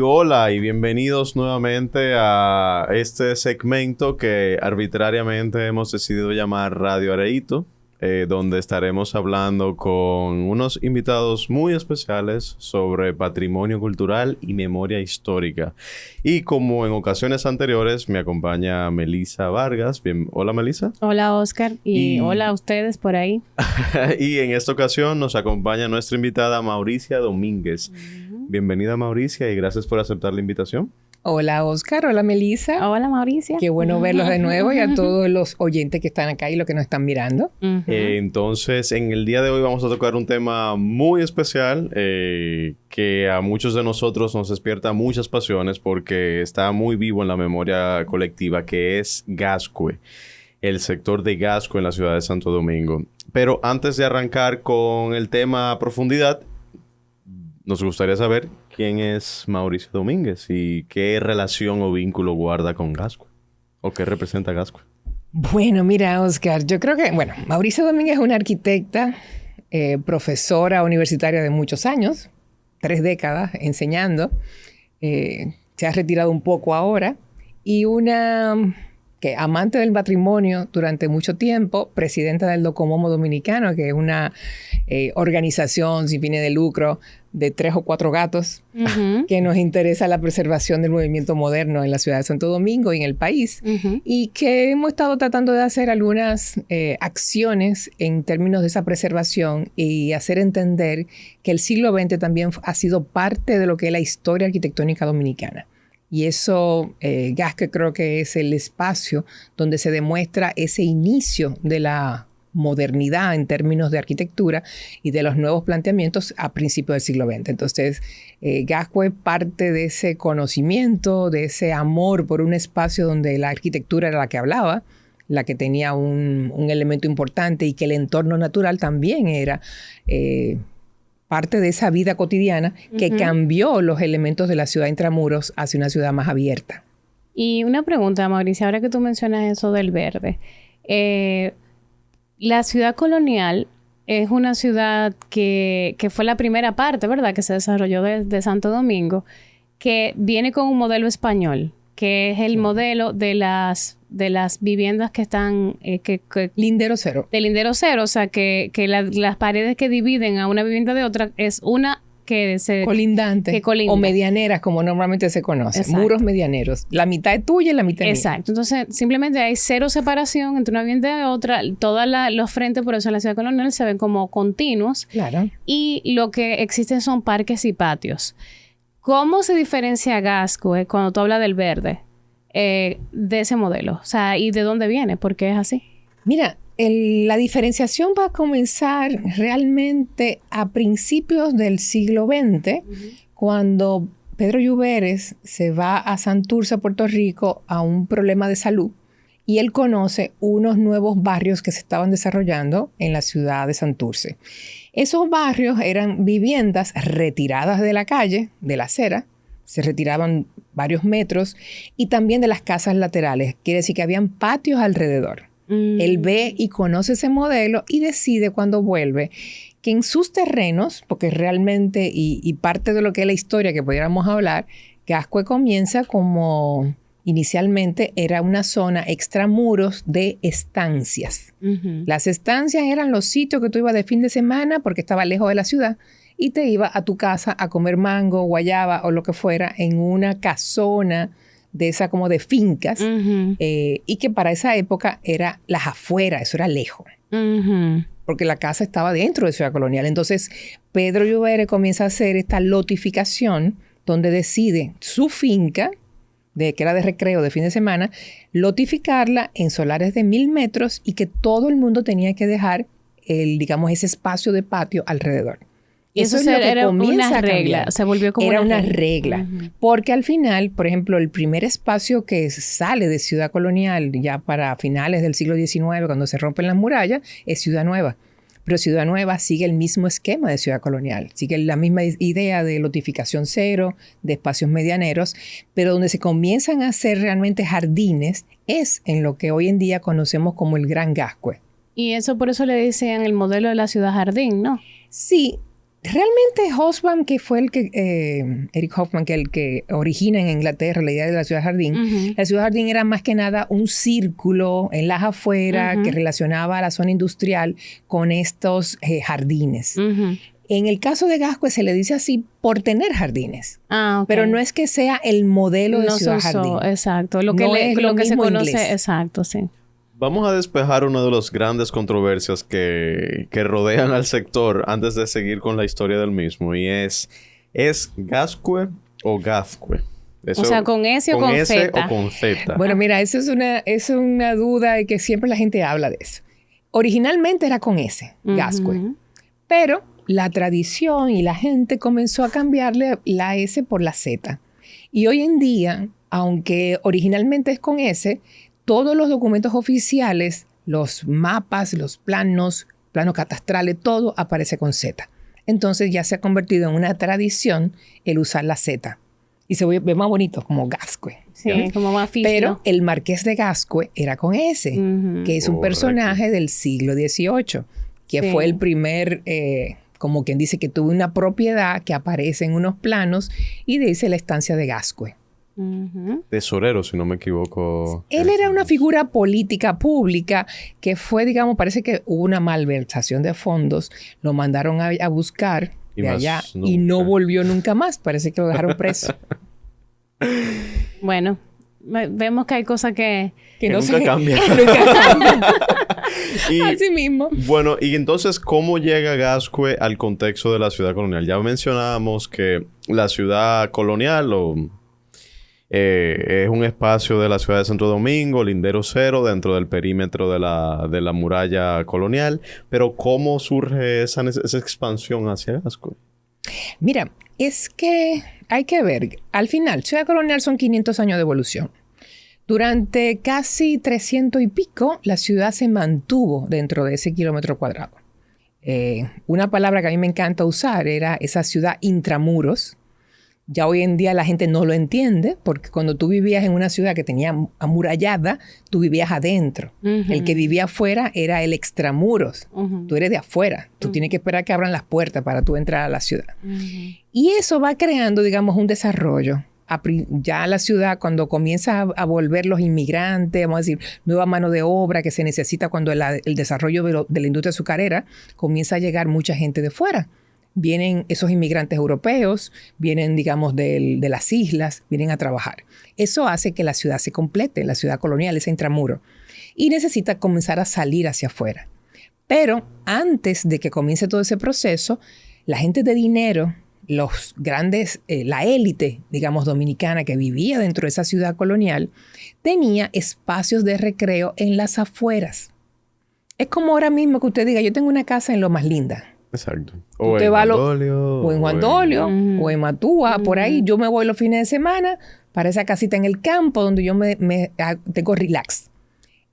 hola y bienvenidos nuevamente a este segmento que arbitrariamente hemos decidido llamar Radio Areito, donde estaremos hablando con unos invitados muy especiales sobre patrimonio cultural y memoria histórica. Y como en ocasiones anteriores, me acompaña Melissa Vargas. Hola, Melissa. Hola, Oscar. Y hola a ustedes por ahí. Y en esta ocasión nos acompaña nuestra invitada Mauricia Domínguez. Bienvenida, Mauricia, y gracias por aceptar la invitación. Hola, Oscar. Hola, Melissa. Hola, Mauricia. Qué bueno verlos de nuevo y a todos los oyentes que están acá y los que nos están mirando. Entonces, en el día de hoy vamos a tocar un tema muy especial que a muchos de nosotros nos despierta muchas pasiones porque está muy vivo en la memoria colectiva, que es Gascue, el sector de Gascue en la ciudad de Santo Domingo. Pero antes de arrancar con el tema a profundidad, nos gustaría saber quién es Mauricio Domínguez y qué relación o vínculo guarda con Gascue o qué representa Gascue. Bueno, mira, Oscar, yo creo que, Mauricio Domínguez es una arquitecta, profesora universitaria de muchos años, 3 décadas enseñando, se ha retirado un poco ahora, y amante del matrimonio durante mucho tiempo, presidenta del Docomomo Dominicano, que es una organización sin fines de lucro de 3 o 4 gatos, que nos interesa la preservación del movimiento moderno en la ciudad de Santo Domingo y en el país, y que hemos estado tratando de hacer algunas acciones en términos de esa preservación y hacer entender que el siglo XX también ha sido parte de lo que es la historia arquitectónica dominicana. Y eso, Gascue creo que es el espacio donde se demuestra ese inicio de la modernidad en términos de arquitectura y de los nuevos planteamientos a principios del siglo XX. Entonces, Gascue parte de ese conocimiento, de ese amor por un espacio donde la arquitectura era la que hablaba, la que tenía un elemento importante y que el entorno natural también era parte de esa vida cotidiana que cambió los elementos de la ciudad intramuros hacia una ciudad más abierta. Y una pregunta, Mauricio, ahora que tú mencionas eso del verde. La ciudad colonial es una ciudad que fue la primera parte, ¿verdad?, que se desarrolló de Santo Domingo, que viene con un modelo español, que es el modelo de las viviendas que están... Lindero cero. De lindero cero, o sea, que las paredes que dividen a una vivienda de otra es una que se... Colindante. Que colinda. O medianeras, como normalmente se conoce. Exacto. Muros medianeros. La mitad es tuya y la mitad es mía. Exacto. Entonces, simplemente hay cero separación entre una vivienda y otra. Todos los frentes, por eso en la ciudad colonial, se ven como continuos. Claro. Y lo que existen son parques y patios. ¿Cómo se diferencia Gascue cuando tú hablas del verde de ese modelo? O sea, ¿y de dónde viene? ¿Por qué es así? Mira, la diferenciación va a comenzar realmente a principios del siglo XX, cuando Pedro Lluveres se va a Santurce, Puerto Rico, a un problema de salud, y él conoce unos nuevos barrios que se estaban desarrollando en la ciudad de Santurce. Esos barrios eran viviendas retiradas de la calle, de la acera, se retiraban varios metros, y también de las casas laterales, quiere decir que habían patios alrededor. Él ve y conoce ese modelo y decide cuando vuelve que en sus terrenos, porque realmente, y parte de lo que es la historia que pudiéramos hablar, Gascue comienza como inicialmente era una zona extramuros de estancias. Las estancias eran los sitios que tú ibas de fin de semana porque estaba lejos de la ciudad y te ibas a tu casa a comer mango, guayaba o lo que fuera en una casona de esa como de fincas, y que para esa época era las afueras, eso era lejos. Porque la casa estaba dentro de Ciudad Colonial. Entonces, Pedro Lluveres comienza a hacer esta lotificación donde decide su finca, que era de recreo de fin de semana, lotificarla en solares de 1000 metros y que todo el mundo tenía que dejar ese espacio de patio alrededor. Eso es lo que era una regla, se volvió como una regla. Porque al final, por ejemplo, el primer espacio que sale de Ciudad Colonial ya para finales del siglo XIX, cuando se rompen las murallas, es Ciudad Nueva. Pero Ciudad Nueva sigue el mismo esquema de Ciudad Colonial, sigue la misma idea de lotificación cero, de espacios medianeros, pero donde se comienzan a hacer realmente jardines es en lo que hoy en día conocemos como el Gran Gascue. Y eso por eso le dicen el modelo de la ciudad jardín, ¿no? Sí. Realmente Hobsbawm, que fue Eric Hobsbawm, que el que origina en Inglaterra la idea de la ciudad jardín, la ciudad jardín era más que nada un círculo en las afueras que relacionaba a la zona industrial con estos jardines. En el caso de Gascue se le dice así por tener jardines. Pero no es que sea el modelo de ciudad jardín. Exacto. Lo que se conoce, inglés. Exacto, sí. Vamos a despejar una de las grandes controversias que rodean al sector antes de seguir con la historia del mismo. Y ¿es Gascue o Gazcue? Eso, o sea, ¿con S o con S Z? o con Z. Bueno, mira, eso es una duda y que siempre la gente habla de eso. Originalmente era con S, Gascue. Pero la tradición y la gente comenzó a cambiarle la S por la Z. Y hoy en día, aunque originalmente es con S, todos los documentos oficiales, los mapas, los planos catastrales, todo aparece con Z. Entonces ya se ha convertido en una tradición el usar la Z. Y se ve más bonito, como Gascue. Sí, como más físico. Pero el marqués de Gascue era con S, que es un personaje del siglo XVIII, que fue el primer, como quien dice, que tuvo una propiedad que aparece en unos planos y dice la estancia de Gascue. Tesorero, si no me equivoco. Él era una figura política pública que fue, digamos, parece que hubo una malversación de fondos, lo mandaron a buscar de allá y no volvió nunca más. Parece que lo dejaron preso. Bueno, vemos que hay cosas que nunca cambian. Así mismo. Bueno, y entonces, ¿cómo llega Gascue al contexto de la ciudad colonial? Ya mencionábamos que la ciudad colonial es un espacio de la ciudad de Santo Domingo, lindero cero, dentro del perímetro de la muralla colonial. Pero ¿cómo surge esa expansión hacia Gascue? Mira, es que hay que ver. Al final, ciudad colonial son 500 años de evolución. Durante casi 300 y pico, la ciudad se mantuvo dentro de ese kilómetro cuadrado. Una palabra que a mí me encanta usar era esa ciudad intramuros. Ya hoy en día la gente no lo entiende porque cuando tú vivías en una ciudad que tenía amurallada, tú vivías adentro. El que vivía afuera era el extramuros. Tú eres de afuera. Tú tienes que esperar que abran las puertas para tú entrar a la ciudad. Y eso va creando, digamos, un desarrollo. Ya la ciudad, cuando comienza a volver los inmigrantes, vamos a decir, nueva mano de obra que se necesita cuando el desarrollo de la industria azucarera, comienza a llegar mucha gente de fuera. Vienen esos inmigrantes europeos, vienen, digamos, de las islas, vienen a trabajar. Eso hace que la ciudad se complete, la ciudad colonial, ese intramuro. Y necesita comenzar a salir hacia afuera. Pero antes de que comience todo ese proceso, la gente de dinero, los grandes, la élite, digamos, dominicana que vivía dentro de esa ciudad colonial, tenía espacios de recreo en las afueras. Es como ahora mismo que usted diga, yo tengo una casa en Loma Linda. Exacto. O en Juan Dolio, o en Matúa, por ahí. Yo me voy los fines de semana para esa casita en el campo donde yo tengo relax.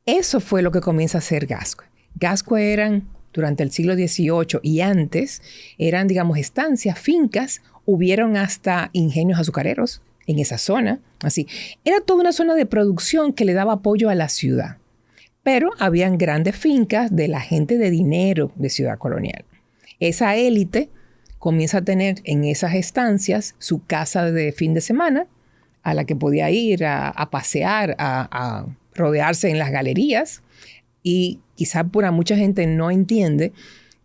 Eso fue lo que comienza a hacer Gascue. Gascue eran, durante el siglo XVIII y antes, eran, digamos, estancias, fincas. Hubieron hasta ingenios azucareros en esa zona. Así. Era toda una zona de producción que le daba apoyo a la ciudad. Pero habían grandes fincas de la gente de dinero de Ciudad Colonial. Esa élite comienza a tener en esas estancias su casa de fin de semana a la que podía ir a pasear, a rodearse en las galerías. Y quizá mucha gente no entiende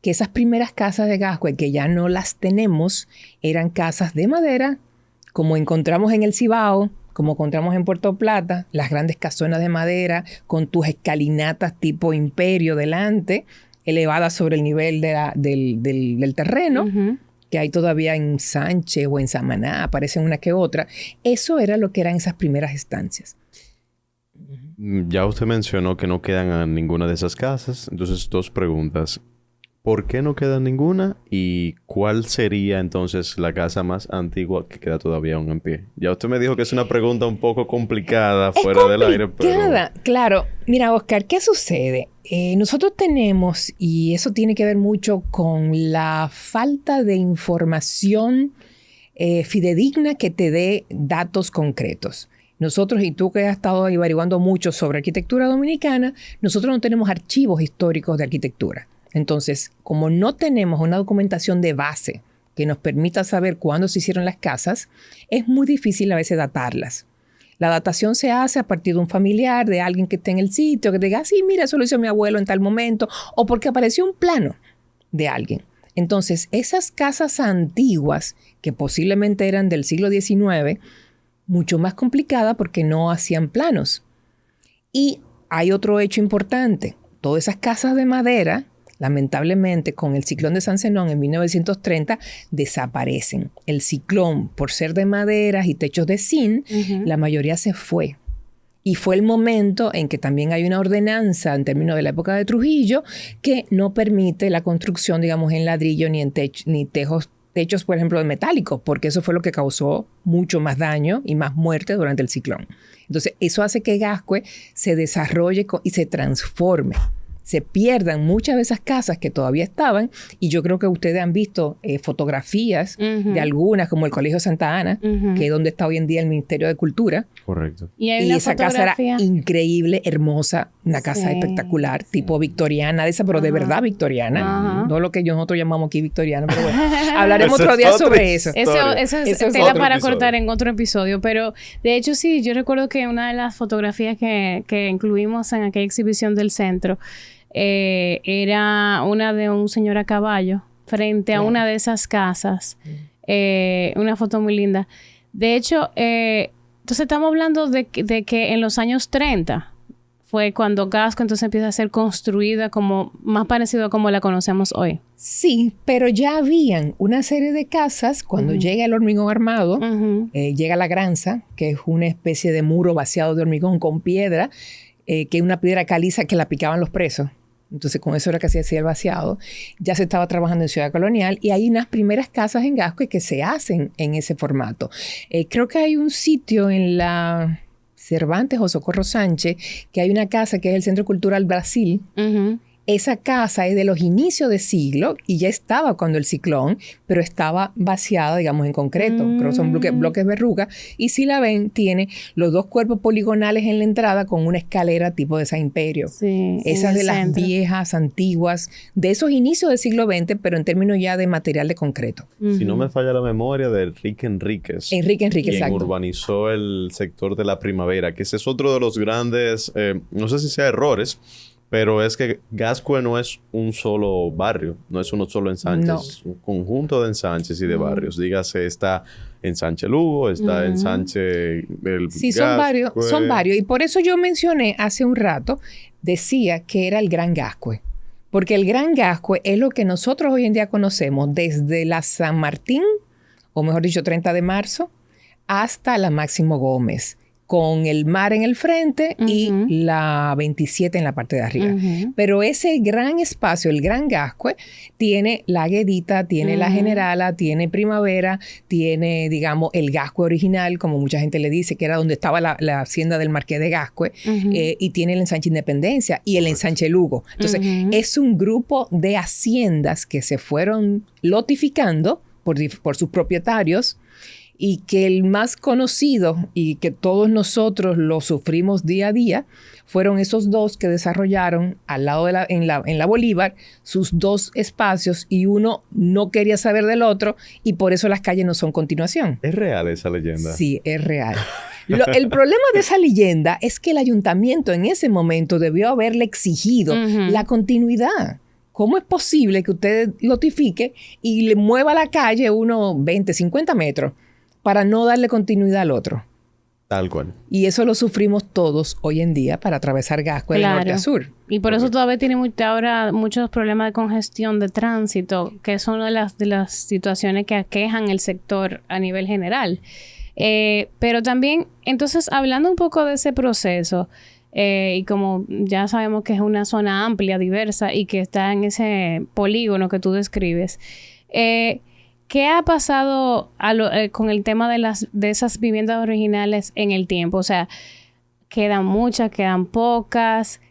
que esas primeras casas de Gascue, que ya no las tenemos, eran casas de madera, como encontramos en el Cibao, como encontramos en Puerto Plata, las grandes casonas de madera con tus escalinatas tipo imperio delante, elevadas sobre el nivel del terreno, que hay todavía en Sánchez o en Samaná, aparecen una que otra. Eso era lo que eran esas primeras estancias. Ya usted mencionó que no quedan ninguna de esas casas. Entonces, dos preguntas. ¿Por qué no queda ninguna? ¿Y cuál sería entonces la casa más antigua que queda todavía aún en pie? Ya usted me dijo que es una pregunta un poco complicada fuera del aire, pero... Claro. Mira, Oscar, ¿qué sucede? Nosotros tenemos, y eso tiene que ver mucho con la falta de información fidedigna que te dé datos concretos. Nosotros, y tú que has estado averiguando mucho sobre arquitectura dominicana, nosotros no tenemos archivos históricos de arquitectura. Entonces, como no tenemos una documentación de base que nos permita saber cuándo se hicieron las casas, es muy difícil a veces datarlas. La datación se hace a partir de un familiar, de alguien que esté en el sitio, que diga, sí, mira, eso lo hizo mi abuelo en tal momento, o porque apareció un plano de alguien. Entonces, esas casas antiguas, que posiblemente eran del siglo XIX, mucho más complicada porque no hacían planos. Y hay otro hecho importante. Todas esas casas de madera, lamentablemente, con el ciclón de San Zenón en 1930, desaparecen. El ciclón, por ser de maderas y techos de zinc, la mayoría se fue. Y fue el momento en que también hay una ordenanza en términos de la época de Trujillo que no permite la construcción, digamos, en ladrillo ni en techos, por ejemplo, de metálicos, porque eso fue lo que causó mucho más daño y más muerte durante el ciclón. Entonces, eso hace que Gascue se desarrolle y se transforme. Se pierdan muchas de esas casas que todavía estaban, y yo creo que ustedes han visto fotografías de algunas, como el Colegio Santa Ana, que es donde está hoy en día el Ministerio de Cultura. Correcto. Y esa casa era increíble, hermosa, una casa espectacular, tipo victoriana, de esa, pero de verdad victoriana. No lo que nosotros llamamos aquí victoriana, pero bueno, hablaremos otro día sobre eso. Eso es tela para cortar en otro episodio, pero de hecho sí, yo recuerdo que una de las fotografías que incluimos en aquella exhibición del centro era una de un señor a caballo frente a una de esas casas. Una foto muy linda. De hecho, entonces estamos hablando de que en los años 30 fue cuando Gascue entonces empieza a ser construida como más parecido a como la conocemos hoy. Sí, pero ya habían una serie de casas cuando llega el hormigón armado, llega la granza, que es una especie de muro vaciado de hormigón con piedra, que es una piedra caliza que la picaban los presos. Entonces, con eso era que se hacía el vaciado. Ya se estaba trabajando en Ciudad Colonial y hay unas primeras casas en Gascue que se hacen en ese formato. Creo que hay un sitio en la Cervantes o Socorro Sánchez que hay una casa que es el Centro Cultural Brasil. Esa casa es de los inicios de siglo y ya estaba cuando el ciclón, pero estaba vaciada, digamos, en concreto. Creo que son bloques verruga. Y si la ven, tiene los dos cuerpos poligonales en la entrada con una escalera tipo de San Imperio. Sí, esas de las viejas, antiguas, de esos inicios del siglo XX, pero en términos ya de material de concreto. Si no me falla la memoria, de Enrique Enríquez. Quien exacto. Urbanizó el sector de la Primavera, que ese es otro de los grandes, no sé si sea errores, pero es que Gascue no es un solo barrio, no es uno solo ensanche, es un conjunto de ensanches y de barrios. Dígase, está ensanche Lugo, está ensanche el Sí, son varios. Y por eso yo mencioné hace un rato, decía que era el Gran Gascue. Porque el Gran Gascue es lo que nosotros hoy en día conocemos desde la San Martín, o mejor dicho, 30 de marzo, hasta la Máximo Gómez, con el mar en el frente y la 27 en la parte de arriba. Pero ese gran espacio, el Gran Gascue, tiene la Guedita, tiene la Generala, tiene Primavera, tiene, digamos, el Gascue original, como mucha gente le dice, que era donde estaba la hacienda del Marqués de Gascue, y tiene el ensanche Independencia y el ensanche Lugo. Entonces, es un grupo de haciendas que se fueron lotificando por sus propietarios, y que el más conocido y que todos nosotros lo sufrimos día a día fueron esos dos que desarrollaron al lado de en la Bolívar sus dos espacios, y uno no quería saber del otro y por eso las calles no son continuación. ¿Es real esa leyenda? Sí, es real. El problema de esa leyenda es que el ayuntamiento en ese momento debió haberle exigido la continuidad. ¿Cómo es posible que usted lotifique y le mueva la calle unos 20, 50 metros para no darle continuidad al otro? Tal cual. Y eso lo sufrimos todos hoy en día para atravesar Gascue de norte a sur. Y por eso todavía tiene ahora muchos problemas de congestión de tránsito, que es una de las situaciones que aquejan el sector a nivel general. Pero también, entonces, hablando un poco de ese proceso, y como ya sabemos que es una zona amplia, diversa, y que está en ese polígono que tú describes, ¿qué ha pasado con el tema de esas viviendas originales en el tiempo? O sea, ¿quedan muchas, quedan pocas?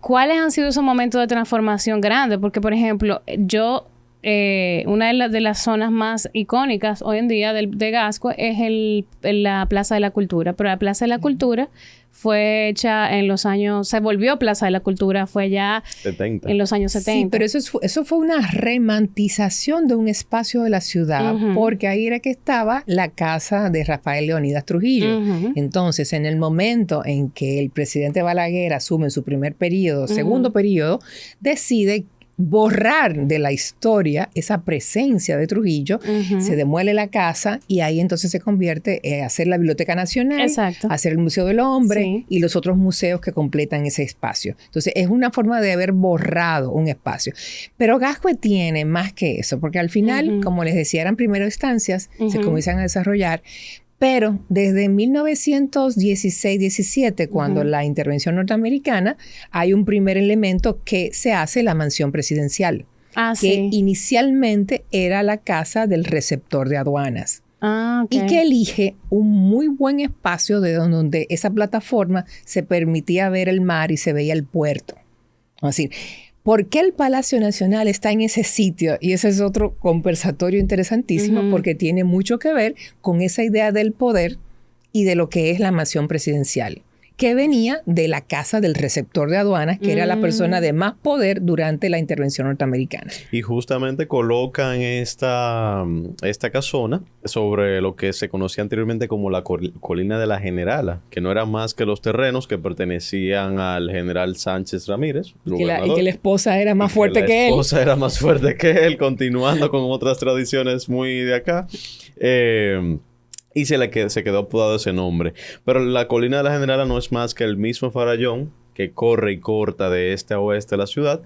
¿Cuáles han sido esos momentos de transformación grandes? Porque, por ejemplo, yo una de las zonas más icónicas hoy en día de Gascue es la Plaza de la Cultura. Pero la Plaza de la Cultura fue hecha en los años... Se volvió Plaza de la Cultura, fue ya 70. en los años 70. Sí, pero eso fue una romantización de un espacio de la ciudad, porque ahí era que estaba la casa de Rafael Leónidas Trujillo. Entonces, en el momento en que el presidente Balaguer asume su primer periodo, segundo periodo, decide borrar de la historia esa presencia de Trujillo, se demuele la casa y ahí entonces se convierte en hacer la Biblioteca Nacional, hacer el Museo del Hombre y los otros museos que completan ese espacio. Entonces es una forma de haber borrado un espacio. Pero Gascue tiene más que eso, porque al final, como les decía, eran primero instancias, se comienzan a desarrollar. Pero desde 1916-17, cuando la intervención norteamericana, hay un primer elemento que se hace la mansión presidencial, que inicialmente era la casa del receptor de aduanas. Y que elige un muy buen espacio de donde esa plataforma se permitía ver el mar y se veía el puerto. Es decir, ¿por qué el Palacio Nacional está en ese sitio? Y ese es otro conversatorio interesantísimo porque tiene mucho que ver con esa idea del poder y de lo que es la mansión presidencial, que venía de la casa del receptor de aduanas, que era la persona de más poder durante la intervención norteamericana. Y justamente colocan esta casona sobre lo que se conocía anteriormente como la colina de la Generala, que no era más que los terrenos que pertenecían al general Sánchez Ramírez, y que la esposa era más fuerte que él. La esposa era más fuerte que él, continuando con otras tradiciones muy de acá. Y se quedó apodado ese nombre. Pero la colina de la Generala no es más que el mismo farallón que corre y corta de este a oeste de la ciudad.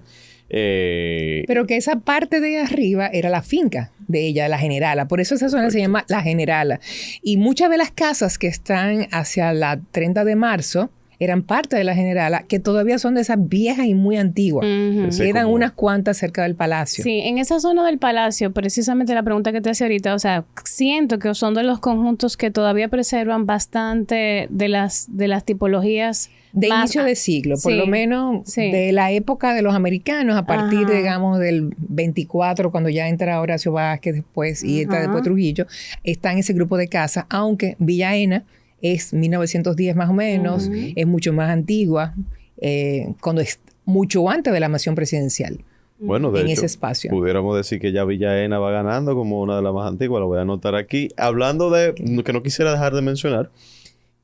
Pero que esa parte de arriba era la finca de ella, la Generala. Por eso esa zona se llama la Generala. Y muchas de las casas que están hacia la 30 de marzo eran parte de la Generala, que todavía son de esas viejas y muy antiguas. Quedan unas cuantas cerca del palacio. Sí, en esa zona del palacio, precisamente la pregunta que te hacía ahorita, o sea, siento que son de los conjuntos que todavía preservan bastante de las tipologías de inicio de siglo, por lo menos de la época de los americanos, a partir, digamos, del 24, cuando ya entra Horacio Vázquez después y entra después Trujillo, está en ese grupo de casas, aunque Villa Ena es 1910 más o menos, es mucho más antigua, cuando es mucho antes de la mansión presidencial. Bueno, de hecho, ese espacio. Pudiéramos decir que ya Villa Ena va ganando como una de las más antiguas, lo voy a anotar aquí. Hablando de, que no quisiera dejar de mencionar,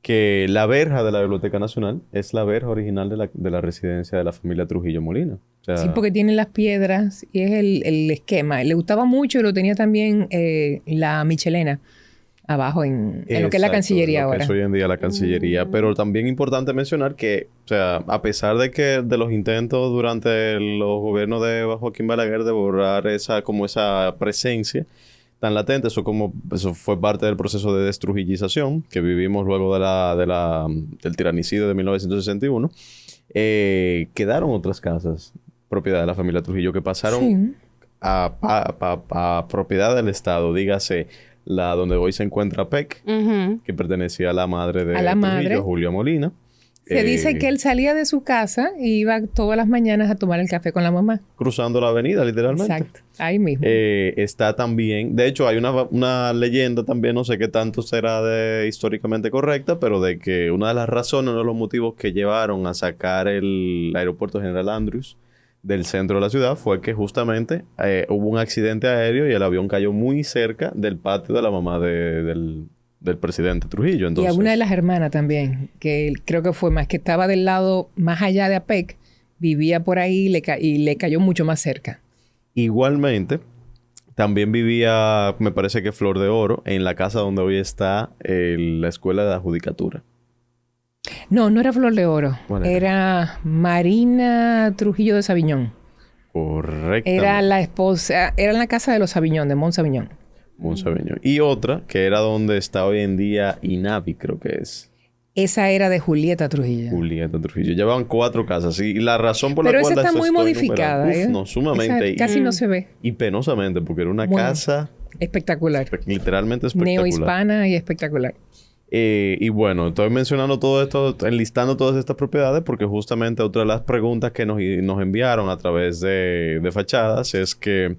que la verja de la Biblioteca Nacional es la verja original de la residencia de la familia Trujillo Molina. O sea, sí, porque tiene las piedras y es el esquema. Le gustaba mucho y lo tenía también la Michelena abajo en lo que es la Cancillería ahora. Es hoy en día la Cancillería. Pero también importante mencionar que, o sea, a pesar de que de los intentos durante los gobiernos de Joaquín Balaguer de borrar esa presencia tan latente, eso fue parte del proceso de destrujillización que vivimos luego del tiranicidio de 1961, quedaron otras casas propiedad de la familia Trujillo que pasaron a propiedad del Estado, dígase la donde hoy se encuentra PEC, que pertenecía a la madre de Trujillo, Julia Molina. Se dice que él salía de su casa y iba todas las mañanas a tomar el café con la mamá. Cruzando la avenida, literalmente. Exacto. Ahí mismo. Está también... De hecho, hay una leyenda también, no sé qué tanto será históricamente correcta, pero de que una de las razones, uno de los motivos que llevaron a sacar el aeropuerto General Andrews del centro de la ciudad fue que justamente hubo un accidente aéreo y el avión cayó muy cerca del patio de la mamá del presidente Trujillo. Entonces, y a una de las hermanas también, que creo que fue más, que estaba del lado más allá de APEC, vivía por ahí y le cayó mucho más cerca. Igualmente, también vivía, me parece que Flor de Oro, en la casa donde hoy está la Escuela de la Judicatura. No era Flor de Oro. Era Marina Trujillo de Sabiñón. Correcto. Era la esposa, era en la casa de los Sabiñón, de Monsabiñón. Monsabiñón. Y otra, que era donde está hoy en día INAVI, creo que es. Esa era de Julieta Trujillo. Julieta Trujillo. Llevaban 4 casas. Y la razón por la cual... Pero esa está muy modificada. No, sumamente. Casi no se ve. Y penosamente, porque era una casa... Espectacular. Literalmente espectacular. Neohispana y espectacular. Y bueno, estoy mencionando todo esto, enlistando todas estas propiedades, porque justamente otra de las preguntas que nos enviaron a través de fachadas es que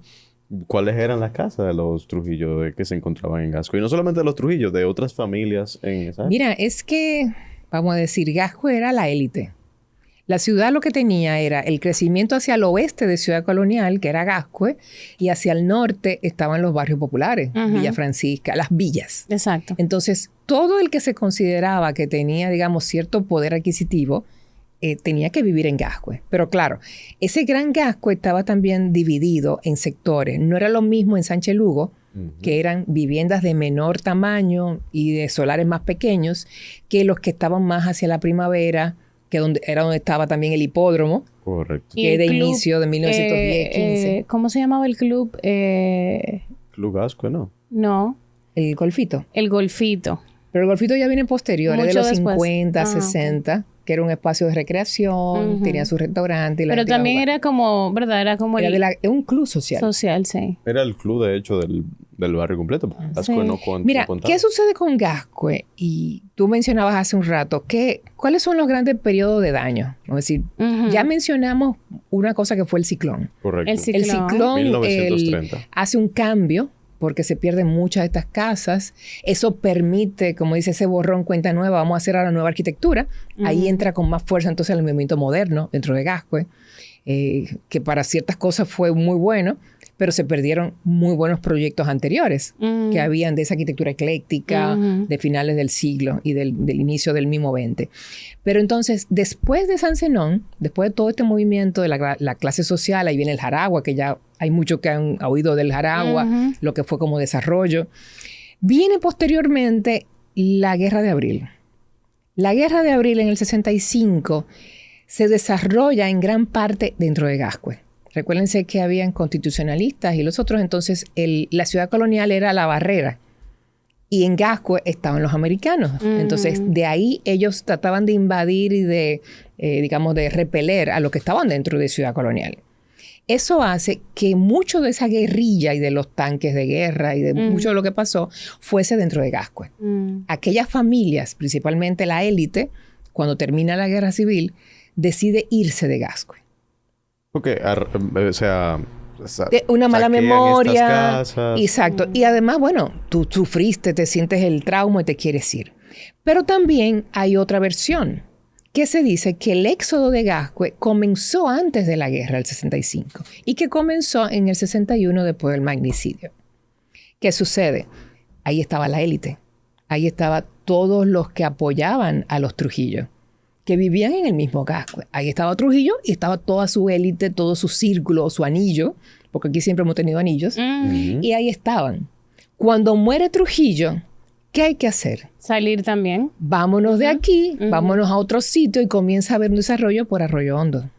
¿cuáles eran las casas de los Trujillo que se encontraban en Gascue? Y no solamente de los Trujillo, de otras familias en esa época. Mira, es que, vamos a decir, Gascue era la élite. La ciudad lo que tenía era el crecimiento hacia el oeste de Ciudad Colonial, que era Gascue, y hacia el norte estaban los barrios populares, Villa Francisca, las villas. Exacto. Entonces, todo el que se consideraba que tenía, digamos, cierto poder adquisitivo, tenía que vivir en Gascue. Pero claro, ese gran Gascue estaba también dividido en sectores. No era lo mismo en Sánchez Lugo, que eran viviendas de menor tamaño y de solares más pequeños, que los que estaban más hacia la Primavera, que era donde estaba también el hipódromo. Correcto. Que de inicio de 1910-15. ¿Cómo se llamaba el club? Club Gascue, ¿no? No. El Golfito. El Golfito. Pero el Golfito ya viene posterior, es de los después. 50, 60, que era un espacio de recreación, tenía su restaurante. Y pero también era como, ¿verdad? Era como era un club social. Social, sí. Era el club, de hecho, del barrio completo. Gascue no contaba. Mira, ¿qué sucede con Gascue? Y tú mencionabas hace un rato, ¿cuáles son los grandes periodos de daño? Es decir, ya mencionamos una cosa que fue el ciclón. Correcto. El ciclón 1930. hace un cambio porque se pierden muchas de estas casas. Eso permite, como dice ese borrón cuenta nueva, vamos a hacer ahora nueva arquitectura. Ahí entra con más fuerza entonces el movimiento moderno dentro de Gascue, que para ciertas cosas fue muy bueno, pero se perdieron muy buenos proyectos anteriores que habían de esa arquitectura ecléctica de finales del siglo y del inicio del mismo 20. Pero entonces, después de San Zenón, después de todo este movimiento de la clase social, ahí viene el Jaragua, que ya hay muchos que han oído del Jaragua, lo que fue como desarrollo. Viene posteriormente la Guerra de Abril. La Guerra de Abril en el 65 se desarrolla en gran parte dentro de Gascue. Recuérdense que habían constitucionalistas y los otros, entonces la ciudad colonial era la barrera y en Gascue estaban los americanos. Entonces de ahí ellos trataban de invadir y de, digamos, de repeler a los que estaban dentro de ciudad colonial. Eso hace que mucho de esa guerrilla y de los tanques de guerra y de mucho de lo que pasó fuese dentro de Gascue. Aquellas familias, principalmente la élite, cuando termina la guerra civil, decide irse de Gascue. Porque, o sea... una mala memoria. Exacto. Y además, bueno, tú sufriste, te sientes el trauma y te quieres ir. Pero también hay otra versión que se dice que el éxodo de Gascue comenzó antes de la guerra, el 65, y que comenzó en el 61 después del magnicidio. ¿Qué sucede? Ahí estaba la élite. Ahí estaban todos los que apoyaban a los Trujillo, que vivían en el mismo Gascue. Ahí estaba Trujillo y estaba toda su élite, todo su círculo, su anillo, porque aquí siempre hemos tenido anillos, y ahí estaban. Cuando muere Trujillo, ¿qué hay que hacer? Salir también. Vámonos de aquí, vámonos a otro sitio y comienza a haber un desarrollo por Arroyo Hondo.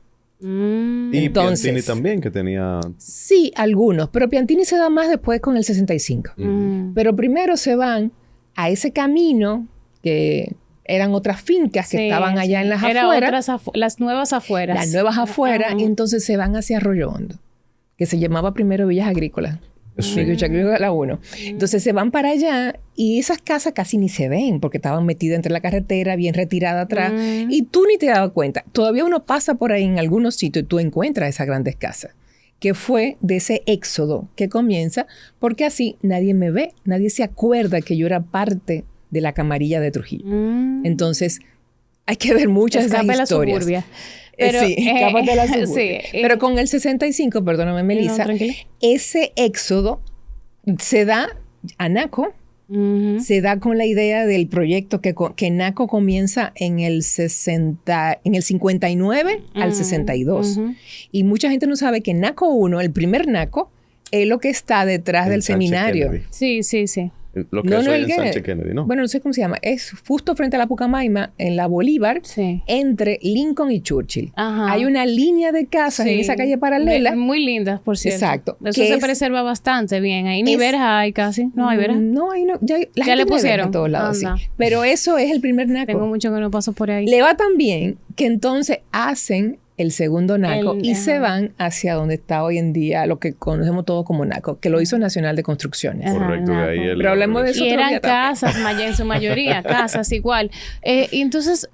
Y entonces, Piantini también, que tenía... Sí, algunos, pero Piantini se da más después con el 65. Pero primero se van a ese camino que... eran otras fincas que estaban allá en las afueras. Las nuevas afueras. Las nuevas afueras. Y entonces se van hacia Arroyo Hondo, que se llamaba primero Villas Agrícolas. Sí. La 1. Entonces se van para allá y esas casas casi ni se ven porque estaban metidas entre la carretera, bien retirada atrás. Y tú ni te dabas cuenta. Todavía uno pasa por ahí en algunos sitios y tú encuentras esas grandes casas. Que fue de ese éxodo que comienza porque así nadie me ve. Nadie se acuerda que yo era parte de la camarilla de Trujillo. Entonces, hay que ver muchas de esas historias. La suburbia. Pero, sí, escapas de la suburbia. Sí, pero con el 65, perdóname, Melissa, ese éxodo se da a Naco, se da con la idea del proyecto que Naco comienza en el 59 al 62. Y mucha gente no sabe que Naco 1, el primer Naco, es lo que está detrás del seminario. Kennedy. Sí. Lo que es hoy en Sánchez Kennedy, ¿no? Bueno, no sé cómo se llama. Es justo frente a la Pucamaima, en la Bolívar, entre Lincoln y Churchill. Hay una línea de casas en esa calle paralela. Muy lindas, por cierto. Exacto. Eso se preserva bastante bien. Ahí ni verjas hay casi. No hay verjas. No, ahí no. Ya le pusieron. En todos lados, sí. Pero eso es el primer Naco. Tengo mucho que no paso por ahí. Le va tan bien que entonces hacen el segundo Naco y se van hacia donde está hoy en día lo que conocemos todos como Naco, que lo hizo Nacional de Construcciones. Correcto, de ahí pero hablemos de eso. Y eran casas, en su mayoría, casas igual. Entonces,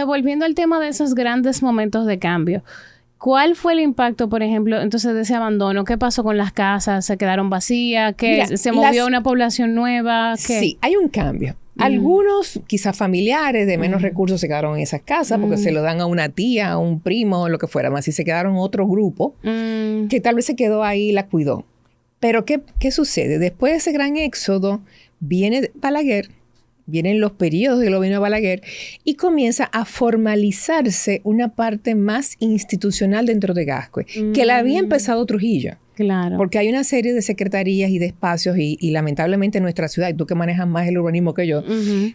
volviendo al tema de esos grandes momentos de cambio, ¿Cuál fue el impacto, por ejemplo, entonces de ese abandono? ¿Qué pasó con las casas? ¿Se quedaron vacías? Mira, ¿Se movió una población nueva? ¿Qué? Sí, hay un cambio. Algunos, quizás familiares de menos recursos, se quedaron en esas casas porque se lo dan a una tía, a un primo, lo que fuera más. Y se quedaron otro grupo que tal vez se quedó ahí y la cuidó. Pero ¿qué sucede? Después de ese gran éxodo, viene Balaguer, vienen los periodos del gobierno de Balaguer y comienza a formalizarse una parte más institucional dentro de Gascue, que la había empezado Trujillo. Claro. Porque hay una serie de secretarías y de espacios y lamentablemente en nuestra ciudad, y tú que manejas más el urbanismo que yo,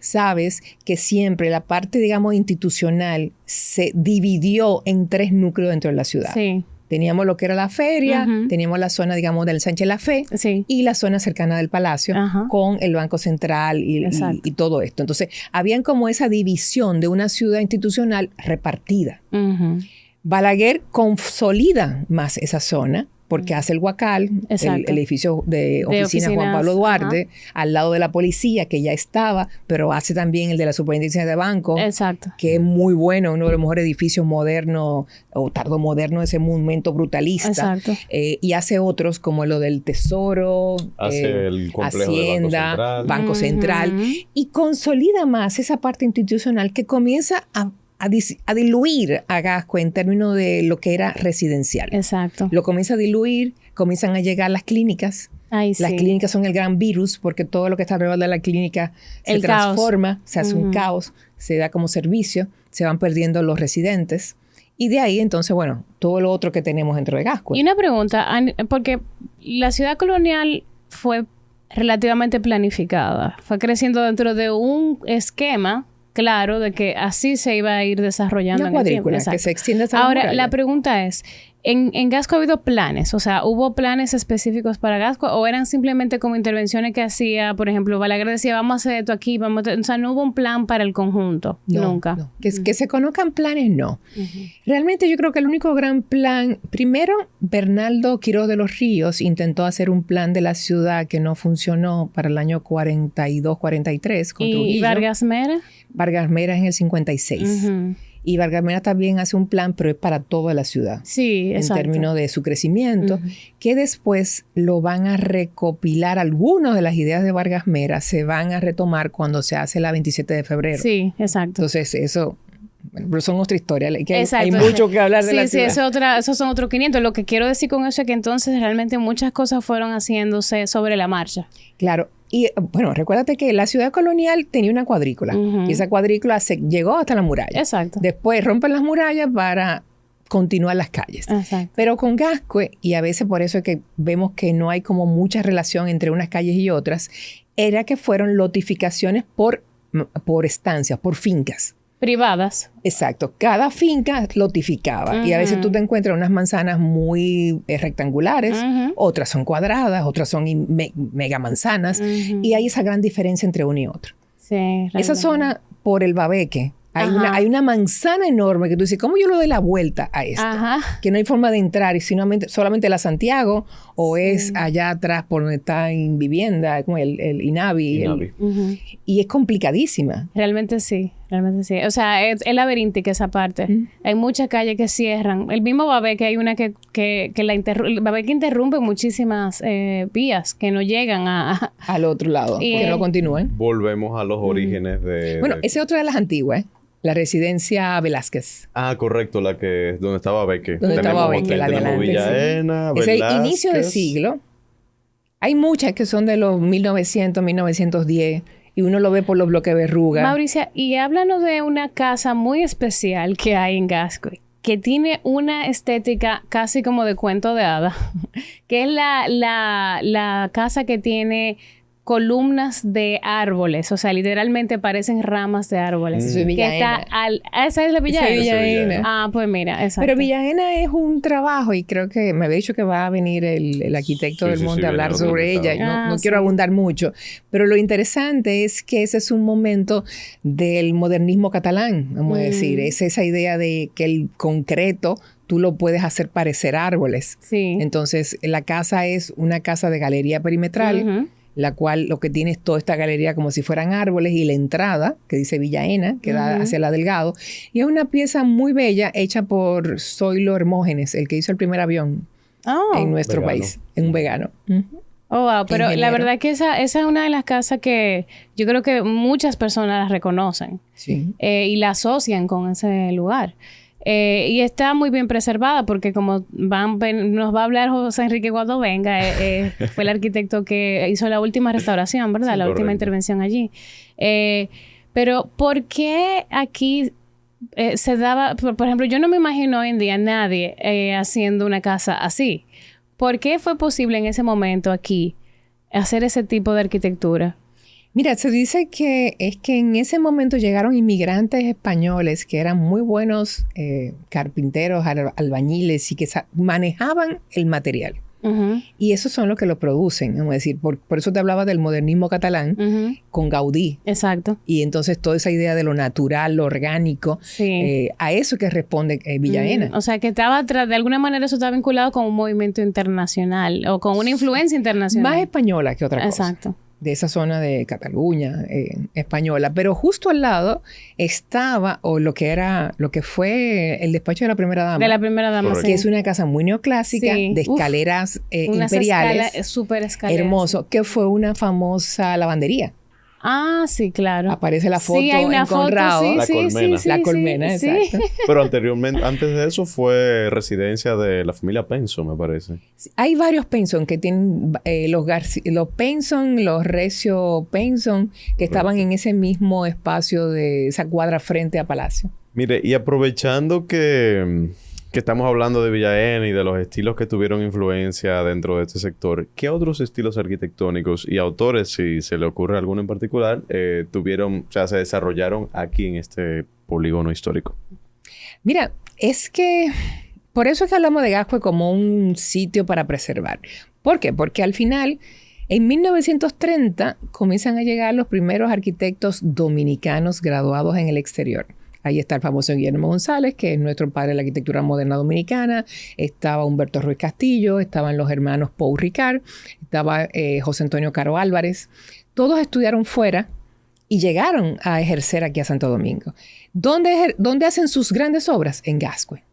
sabes que siempre la parte, digamos, institucional se dividió en 3 núcleos dentro de la ciudad. Sí. Teníamos lo que era la feria, teníamos la zona, digamos, del Sánchez Lafé y la zona cercana del Palacio con el Banco Central y todo esto. Entonces, habían como esa división de una ciudad institucional repartida. Balaguer consolida más esa zona porque hace el Huacal, el edificio de oficina Juan Pablo Duarte, al lado de la policía, que ya estaba, pero hace también el de la superintendencia de banco, que es muy bueno, uno de los mejores edificios modernos o tardomodernos de ese momento brutalista. Y hace otros como lo del Tesoro, hace el complejo Hacienda, Banco Central, y consolida más esa parte institucional que comienza a diluir a Gascue en términos de lo que era residencial. Exacto. Lo comienza a diluir, comienzan a llegar las clínicas. Las clínicas son el gran virus porque todo lo que está alrededor de la clínica se transforma, se hace un caos, se da como servicio, se van perdiendo los residentes. Y de ahí, entonces, bueno, todo lo otro que tenemos dentro de Gascue. Y una pregunta, porque la ciudad colonial fue relativamente planificada. Fue creciendo dentro de un esquema claro de que así se iba a ir desarrollando. Una cuadrícula que se extiende hasta Ahora, la pregunta es, ¿en Gascue ha habido planes? O sea, ¿hubo planes específicos para Gascue o eran simplemente como intervenciones que hacía, por ejemplo, Balaguer decía, vamos a hacer esto aquí, o sea, no hubo un plan para el conjunto, nunca? No. Que se conozcan planes, no. Realmente yo creo que el único gran plan, primero, Bernaldo Quiroz de los Ríos intentó hacer un plan de la ciudad que no funcionó para el año 42, 43 con Trujillo. ¿Y Vargas Mera? Vargas Mera en el 56. Y Vargas Mera también hace un plan, pero es para toda la ciudad. Sí, exacto. En términos de su crecimiento, que después lo van a recopilar. Algunas de las ideas de Vargas Mera se van a retomar cuando se hace la 27 de febrero. Sí, exacto. Entonces, eso... Bueno, pero son otra historia. Hay mucho que hablar de la ciudad. Sí, esos son otros 500. Lo que quiero decir con eso es que entonces realmente muchas cosas fueron haciéndose sobre la marcha. Claro. Y bueno, recuérdate que la ciudad colonial tenía una cuadrícula. Y esa cuadrícula llegó hasta la muralla. Exacto. Después rompen las murallas para continuar las calles. Exacto. Pero con Gascue, y a veces por eso es que vemos que no hay como mucha relación entre unas calles y otras, era que fueron lotificaciones por estancias, por fincas. Privadas. Exacto. Cada finca lotificaba. Y a veces tú te encuentras unas manzanas muy rectangulares, otras son cuadradas, otras son mega manzanas. Y hay esa gran diferencia entre uno y otro. Sí. Esa zona, por el Babeque, hay una manzana enorme que tú dices, ¿cómo yo le doy la vuelta a esto? Que no hay forma de entrar y solamente la Santiago o es allá atrás por donde está en vivienda, como el INAVI. Y es complicadísma. Realmente sí. O sea, es laberíntica esa parte. Hay muchas calles que cierran. El mismo Babeque, hay una que Babeque interrumpe muchísimas vías que no llegan al otro lado, que no continúen. Volvemos a los orígenes de... Bueno, esa es otra de las antiguas, la residencia Velázquez. Ah, correcto, donde estaba Babeque. Donde estaba Babeque, la de tenemos Villaena, Velázquez. Es el inicio de siglo. Hay muchas que son de los 1900, 1910... Y uno lo ve por los bloques de verruga. Mauricia, y háblanos de una casa muy especial que hay en Gascue, que tiene una estética casi como de cuento de hadas, que es la casa que tiene columnas de árboles, o sea, literalmente parecen ramas de árboles. Eso es Villaena. ¿Esa es la Villaena? Villaena. Ah, pues mira, exacto. Pero Villaena es un trabajo y creo que me había dicho que va a venir el arquitecto del monte a hablar sobre ella. No quiero abundar mucho, pero lo interesante es que ese es un momento del modernismo catalán, vamos a decir. Es esa idea de que el concreto tú lo puedes hacer parecer árboles. Sí. Entonces, la casa es una casa de galería perimetral, la cual lo que tiene es toda esta galería como si fueran árboles y la entrada, que dice Villa Ena, que da hacia la Delgado. Y es una pieza muy bella hecha por Zoilo Hermógenes, el que hizo el primer avión en nuestro país, en un vegano. Oh, wow. Pero la verdad que esa es una de las casas que yo creo que muchas personas las reconocen. Sí. Y la asocian con ese lugar. Y está muy bien preservada porque como nos va a hablar José Enrique cuando venga, fue el arquitecto que hizo la última restauración, ¿verdad? Sí, la última intervención allí. Pero ¿por qué aquí se daba... Por ejemplo, yo no me imagino hoy en día nadie haciendo una casa así. ¿Por qué fue posible en ese momento aquí hacer ese tipo de arquitectura? Mira, se dice que es que en ese momento llegaron inmigrantes españoles que eran muy buenos carpinteros, albañiles y que manejaban el material. Y esos son los que lo producen, vamos a decir. Por eso te hablaba del modernismo catalán con Gaudí. Exacto. Y entonces toda esa idea de lo natural, lo orgánico, a eso que responde Villa Ena. O sea, que estaba de alguna manera eso estaba vinculado con un movimiento internacional o con una influencia internacional. Más española que otra cosa. Exacto. De esa zona de Cataluña española, pero justo al lado estaba lo que fue el despacho de la primera dama. De la primera dama, que es una casa muy neoclásica, de escaleras imperiales. Súper escaleras. Hermoso, que fue una famosa lavandería. Ah, sí, claro. Aparece la foto hay una en Conrado. Foto, la colmena. La colmena, exacto. Pero anteriormente, antes de eso, fue residencia de la familia Penso, me parece. Hay varios Penson que tienen los Penson, los Recio Penson, que estaban en ese mismo espacio de esa cuadra frente a Palacio. Mire, y aprovechando que estamos hablando de Villa Ena y de los estilos que tuvieron influencia dentro de este sector, ¿qué otros estilos arquitectónicos y autores, si se le ocurre alguno en particular, se desarrollaron aquí en este polígono histórico? Mira, es que por eso es que hablamos de Gascue como un sitio para preservar. ¿Por qué? Porque al final, en 1930, comienzan a llegar los primeros arquitectos dominicanos graduados en el exterior. Ahí está el famoso Guillermo González, que es nuestro padre de la arquitectura moderna dominicana. Estaba Humberto Ruiz Castillo, estaban los hermanos Pau Ricard, estaba José Antonio Caro Álvarez. Todos estudiaron fuera y llegaron a ejercer aquí a Santo Domingo. ¿Dónde hacen sus grandes obras? En Gascue.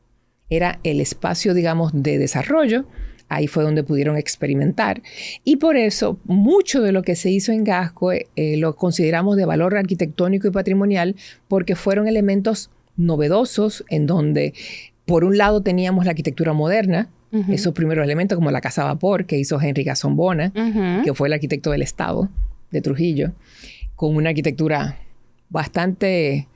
Era el espacio, digamos, de desarrollo. Ahí fue donde pudieron experimentar. Y por eso, mucho de lo que se hizo en Gascue lo consideramos de valor arquitectónico y patrimonial porque fueron elementos novedosos en donde, por un lado, teníamos la arquitectura moderna, esos primeros elementos como la Casa Vapor que hizo Henry Gasson Bona, que fue el arquitecto del Estado de Trujillo, con una arquitectura bastante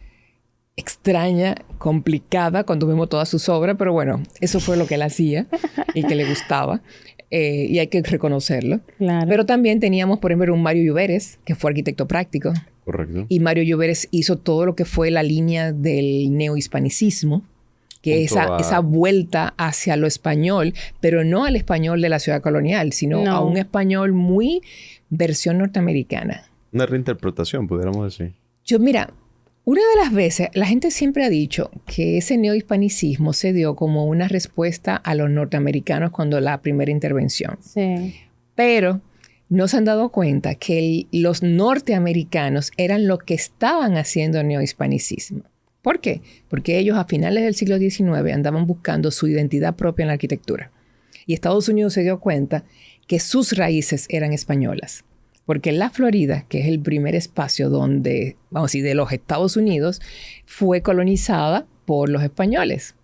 extraña, complicada cuando vemos todas sus obras, pero bueno, eso fue lo que él hacía y que le gustaba y hay que reconocerlo. Claro. Pero también teníamos, por ejemplo, un Mario Lluveres, que fue arquitecto práctico. Correcto. Y Mario Lluveres hizo todo lo que fue la línea del neohispanicismo, que es esa vuelta hacia lo español, pero no al español de la ciudad colonial, sino a un español muy versión norteamericana. Una reinterpretación, pudiéramos decir. Mira, una de las veces, la gente siempre ha dicho que ese neohispanicismo se dio como una respuesta a los norteamericanos cuando la primera intervención. Sí. Pero no se han dado cuenta que los norteamericanos eran los que estaban haciendo el neohispanicismo. ¿Por qué? Porque ellos a finales del siglo XIX andaban buscando su identidad propia en la arquitectura. Y Estados Unidos se dio cuenta que sus raíces eran españolas. Porque la Florida, que es el primer espacio donde, vamos a decir, de los Estados Unidos, fue colonizada por los españoles,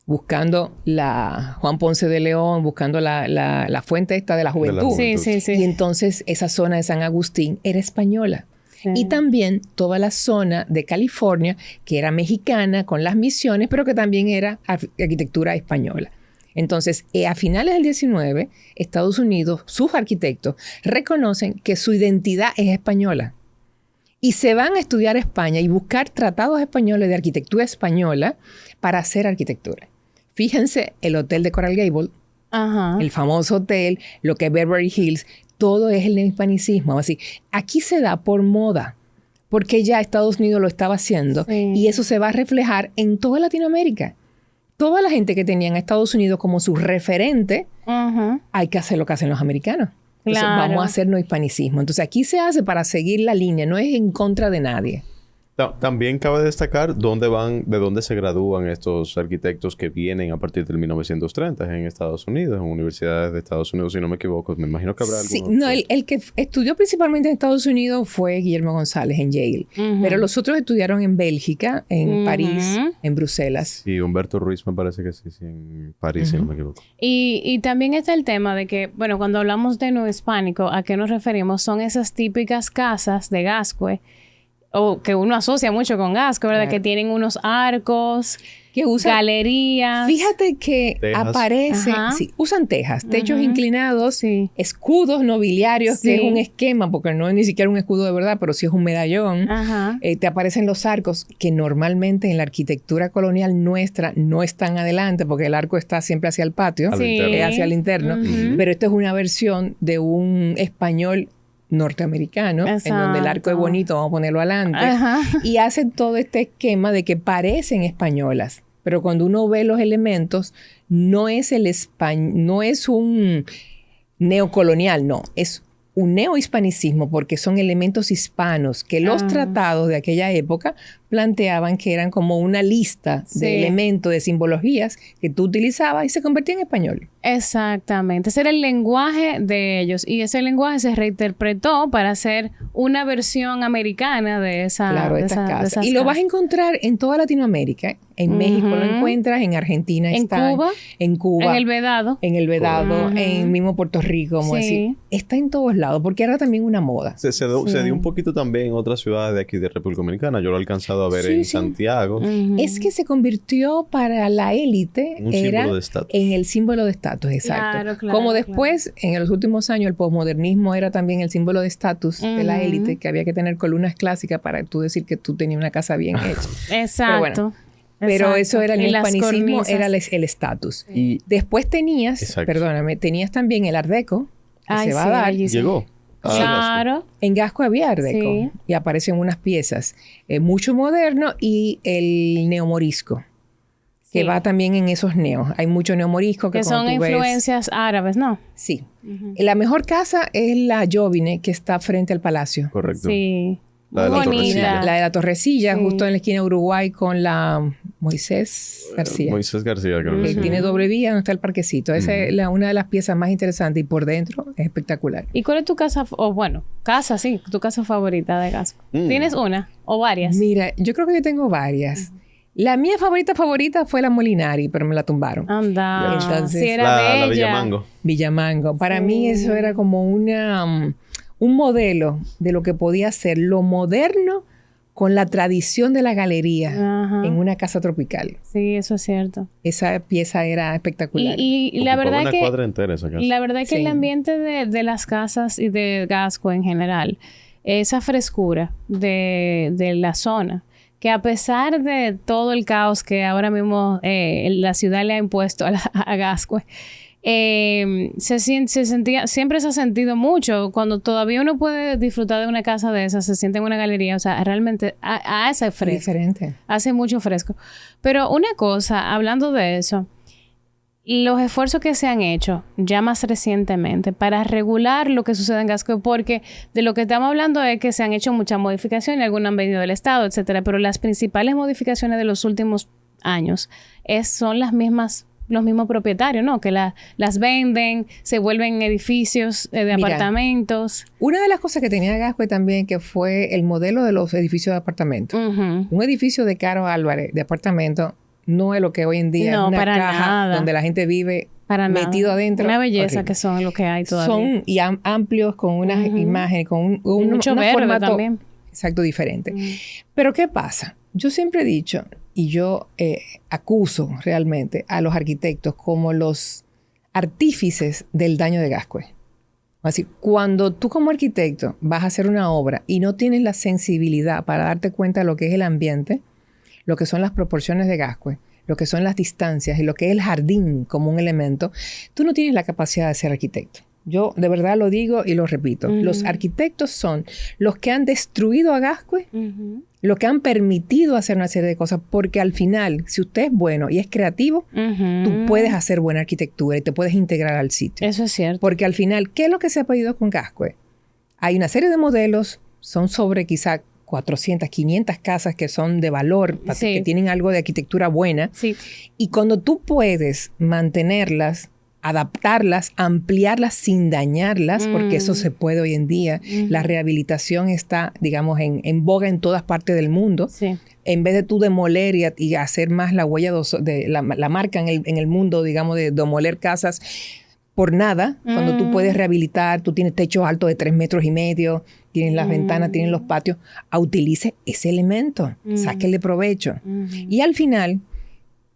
buscando Juan Ponce de León, buscando la fuente esta de la juventud. Sí. Y entonces esa zona de San Agustín era española. Sí. Y también toda la zona de California, que era mexicana con las misiones, pero que también era arquitectura española. Entonces, a finales del 19, Estados Unidos, sus arquitectos, reconocen que su identidad es española. Y se van a estudiar a España y buscar tratados españoles de arquitectura española para hacer arquitectura. Fíjense, el hotel de Coral Gable, el famoso hotel, lo que es Beverly Hills, todo es el hispanicismo. Así, aquí se da por moda, porque ya Estados Unidos lo estaba haciendo y eso se va a reflejar en toda Latinoamérica. Toda la gente que tenían a Estados Unidos como su referente, hay que hacer lo que hacen los americanos. Entonces, Claro. vamos a hacer no hispanicismo. Entonces, aquí se hace para seguir la línea, no es en contra de nadie. También cabe destacar de dónde se gradúan estos arquitectos que vienen a partir del 1930 en Estados Unidos, en universidades de Estados Unidos, si no me equivoco. Me imagino que habrá Sí, algunos. no, el que estudió principalmente en Estados Unidos fue Guillermo González en Yale, pero los otros estudiaron en Bélgica, en París, en Bruselas. Y Humberto Ruiz me parece que sí, en París, si no me equivoco. Y también está el tema de que, bueno, cuando hablamos de neohispánico, ¿a qué nos referimos? Son esas típicas casas de Gascue, o que uno asocia mucho con Gascue, ¿verdad? Claro. Que tienen unos arcos, Que usan, galerías. fíjate que Tejas. aparece, Ajá. sí, usan tejas, techos inclinados, Sí. escudos nobiliarios, que es Sí. un esquema, porque no es ni siquiera un escudo de verdad, pero sí es un medallón. Ajá. Te aparecen los arcos, que normalmente en la arquitectura colonial nuestra no están adelante, porque el arco está siempre hacia el patio, Al interno. hacia el interno, pero esto es una versión de un español norteamericano, en donde el arco es Exacto. bonito, vamos a ponerlo adelante, Ajá. y hacen todo este esquema de que parecen españolas, pero cuando uno ve los elementos, no es no es un neocolonial, no, es un neohispanicismo porque son elementos hispanos que los tratados de aquella época planteaban que eran como una lista Sí. de elementos, de simbologías que tú utilizabas y se convertía en español. Exactamente. Ese era el lenguaje de ellos. Y ese lenguaje se reinterpretó para hacer una versión americana de esa Claro, de estas esa- de casas. esas Y lo vas a casas. encontrar en toda Latinoamérica. ¿Eh? En México lo encuentras, en Argentina En está, Cuba, en Cuba, en el Vedado. en el Vedado, Ujú. en mismo Puerto Rico, como Sí. decir. Está en todos lados, porque era también una moda. Se dio un poquito también en otras ciudades de aquí de República Dominicana. Yo lo he alcanzado a ver Sí, en sí. Santiago. Ujú. Es que se convirtió para la élite, Un era símbolo de estatus. en el símbolo de estatus, exacto. Claro, claro, Como después, en los últimos años, el posmodernismo era también el símbolo de estatus de la Ujú. élite, que había que tener columnas clásicas para tú decir que tú tenías una casa bien hecha. Exacto. Pero Exacto. eso era el Y las hispanicismo, cornisas. era el estatus. Y Después tenías, Exacto. perdóname, tenías también el Art Deco, que Ay, se va sí, a dar. bellísimo. llegó. Claro. En Gasco había Art Deco Sí. y aparecen unas piezas mucho moderno y el neomorisco, que Sí. va también en esos neos. Hay mucho neomorisco que Que son cuando tú ves- influencias árabes, ¿no? Sí. La mejor casa es la Jovine, que está frente al palacio. Correcto. Sí. La de Muy la bonita. Torrecilla. La de la Torrecilla, Sí. justo en la esquina de Uruguay con la Moisés García. Moisés García, creo que Que sí. tiene doble vía donde está el parquecito. Esa es una de las piezas más interesantes y por dentro es espectacular. ¿Y cuál es tu casa, o bueno, casa, sí, tu casa favorita de Gasco? ¿Tienes una o varias? Mira, yo creo que yo tengo varias. La mía favorita fue la Molinari, pero me la tumbaron. Anda. Entonces, sí, era La bella. Villamango. Villamango. Para mí eso era como un modelo de lo que podía ser lo moderno con la tradición de la galería Ajá. en una casa tropical. Sí, eso es cierto. Esa pieza era espectacular. Y la Ocupaba verdad una que cuadra entera esa casa. la verdad que Sí. el ambiente de las casas y de Gasco en general, esa frescura de la zona, que a pesar de todo el caos que ahora mismo la ciudad le ha impuesto a Gascue, siempre se ha sentido mucho. Cuando todavía uno puede disfrutar de una casa de esas, se siente en una galería, o sea, realmente hace fresco. Diferente. Hace mucho fresco. Pero una cosa, hablando de eso, los esfuerzos que se han hecho ya más recientemente para regular lo que sucede en Gascue, porque de lo que estamos hablando es que se han hecho muchas modificaciones, algunas han venido del Estado, etcétera, pero las principales modificaciones de los últimos años son los mismos propietarios, ¿no? Que las venden, se vuelven edificios de Mira, apartamentos. Una de las cosas que tenía Gascue también, que fue el modelo de los edificios de apartamentos. Ujú. Un edificio de Caro Álvarez de apartamento no es lo que hoy en día No, es una para caja nada. donde la gente vive Para metido nada. adentro. Una belleza Horrible. que son lo que hay todavía. Son y amplios con unas imágenes, con un mucho una verde formato también. exacto diferente. Pero ¿qué pasa? Yo siempre he dicho, y yo acuso realmente a los arquitectos como los artífices del daño de Gascue. Así, cuando tú como arquitecto vas a hacer una obra y no tienes la sensibilidad para darte cuenta de lo que es el ambiente, lo que son las proporciones de Gascue, lo que son las distancias y lo que es el jardín como un elemento, tú no tienes la capacidad de ser arquitecto. Yo de verdad lo digo y lo repito. Los arquitectos son los que han destruido a Gascue lo que han permitido hacer una serie de cosas, porque al final, si usted es bueno y es creativo, tú puedes hacer buena arquitectura y te puedes integrar al sitio. Eso es cierto. Porque al final, ¿qué es lo que se ha pedido con Gascue? Hay una serie de modelos, son sobre quizá 400, 500 casas que son de valor, que tienen algo de arquitectura buena. Sí. Y cuando tú puedes mantenerlas, adaptarlas, ampliarlas sin dañarlas, porque eso se puede hoy en día. La rehabilitación está, digamos, en boga en todas partes del mundo. Sí. En vez de tú demoler y hacer más la huella de la marca en el mundo, digamos, de demoler casas por nada, cuando tú puedes rehabilitar, tú tienes techos altos de 3,5 metros, tienes las ventanas, tienes los patios, utilice ese elemento, sáquele provecho. Y al final,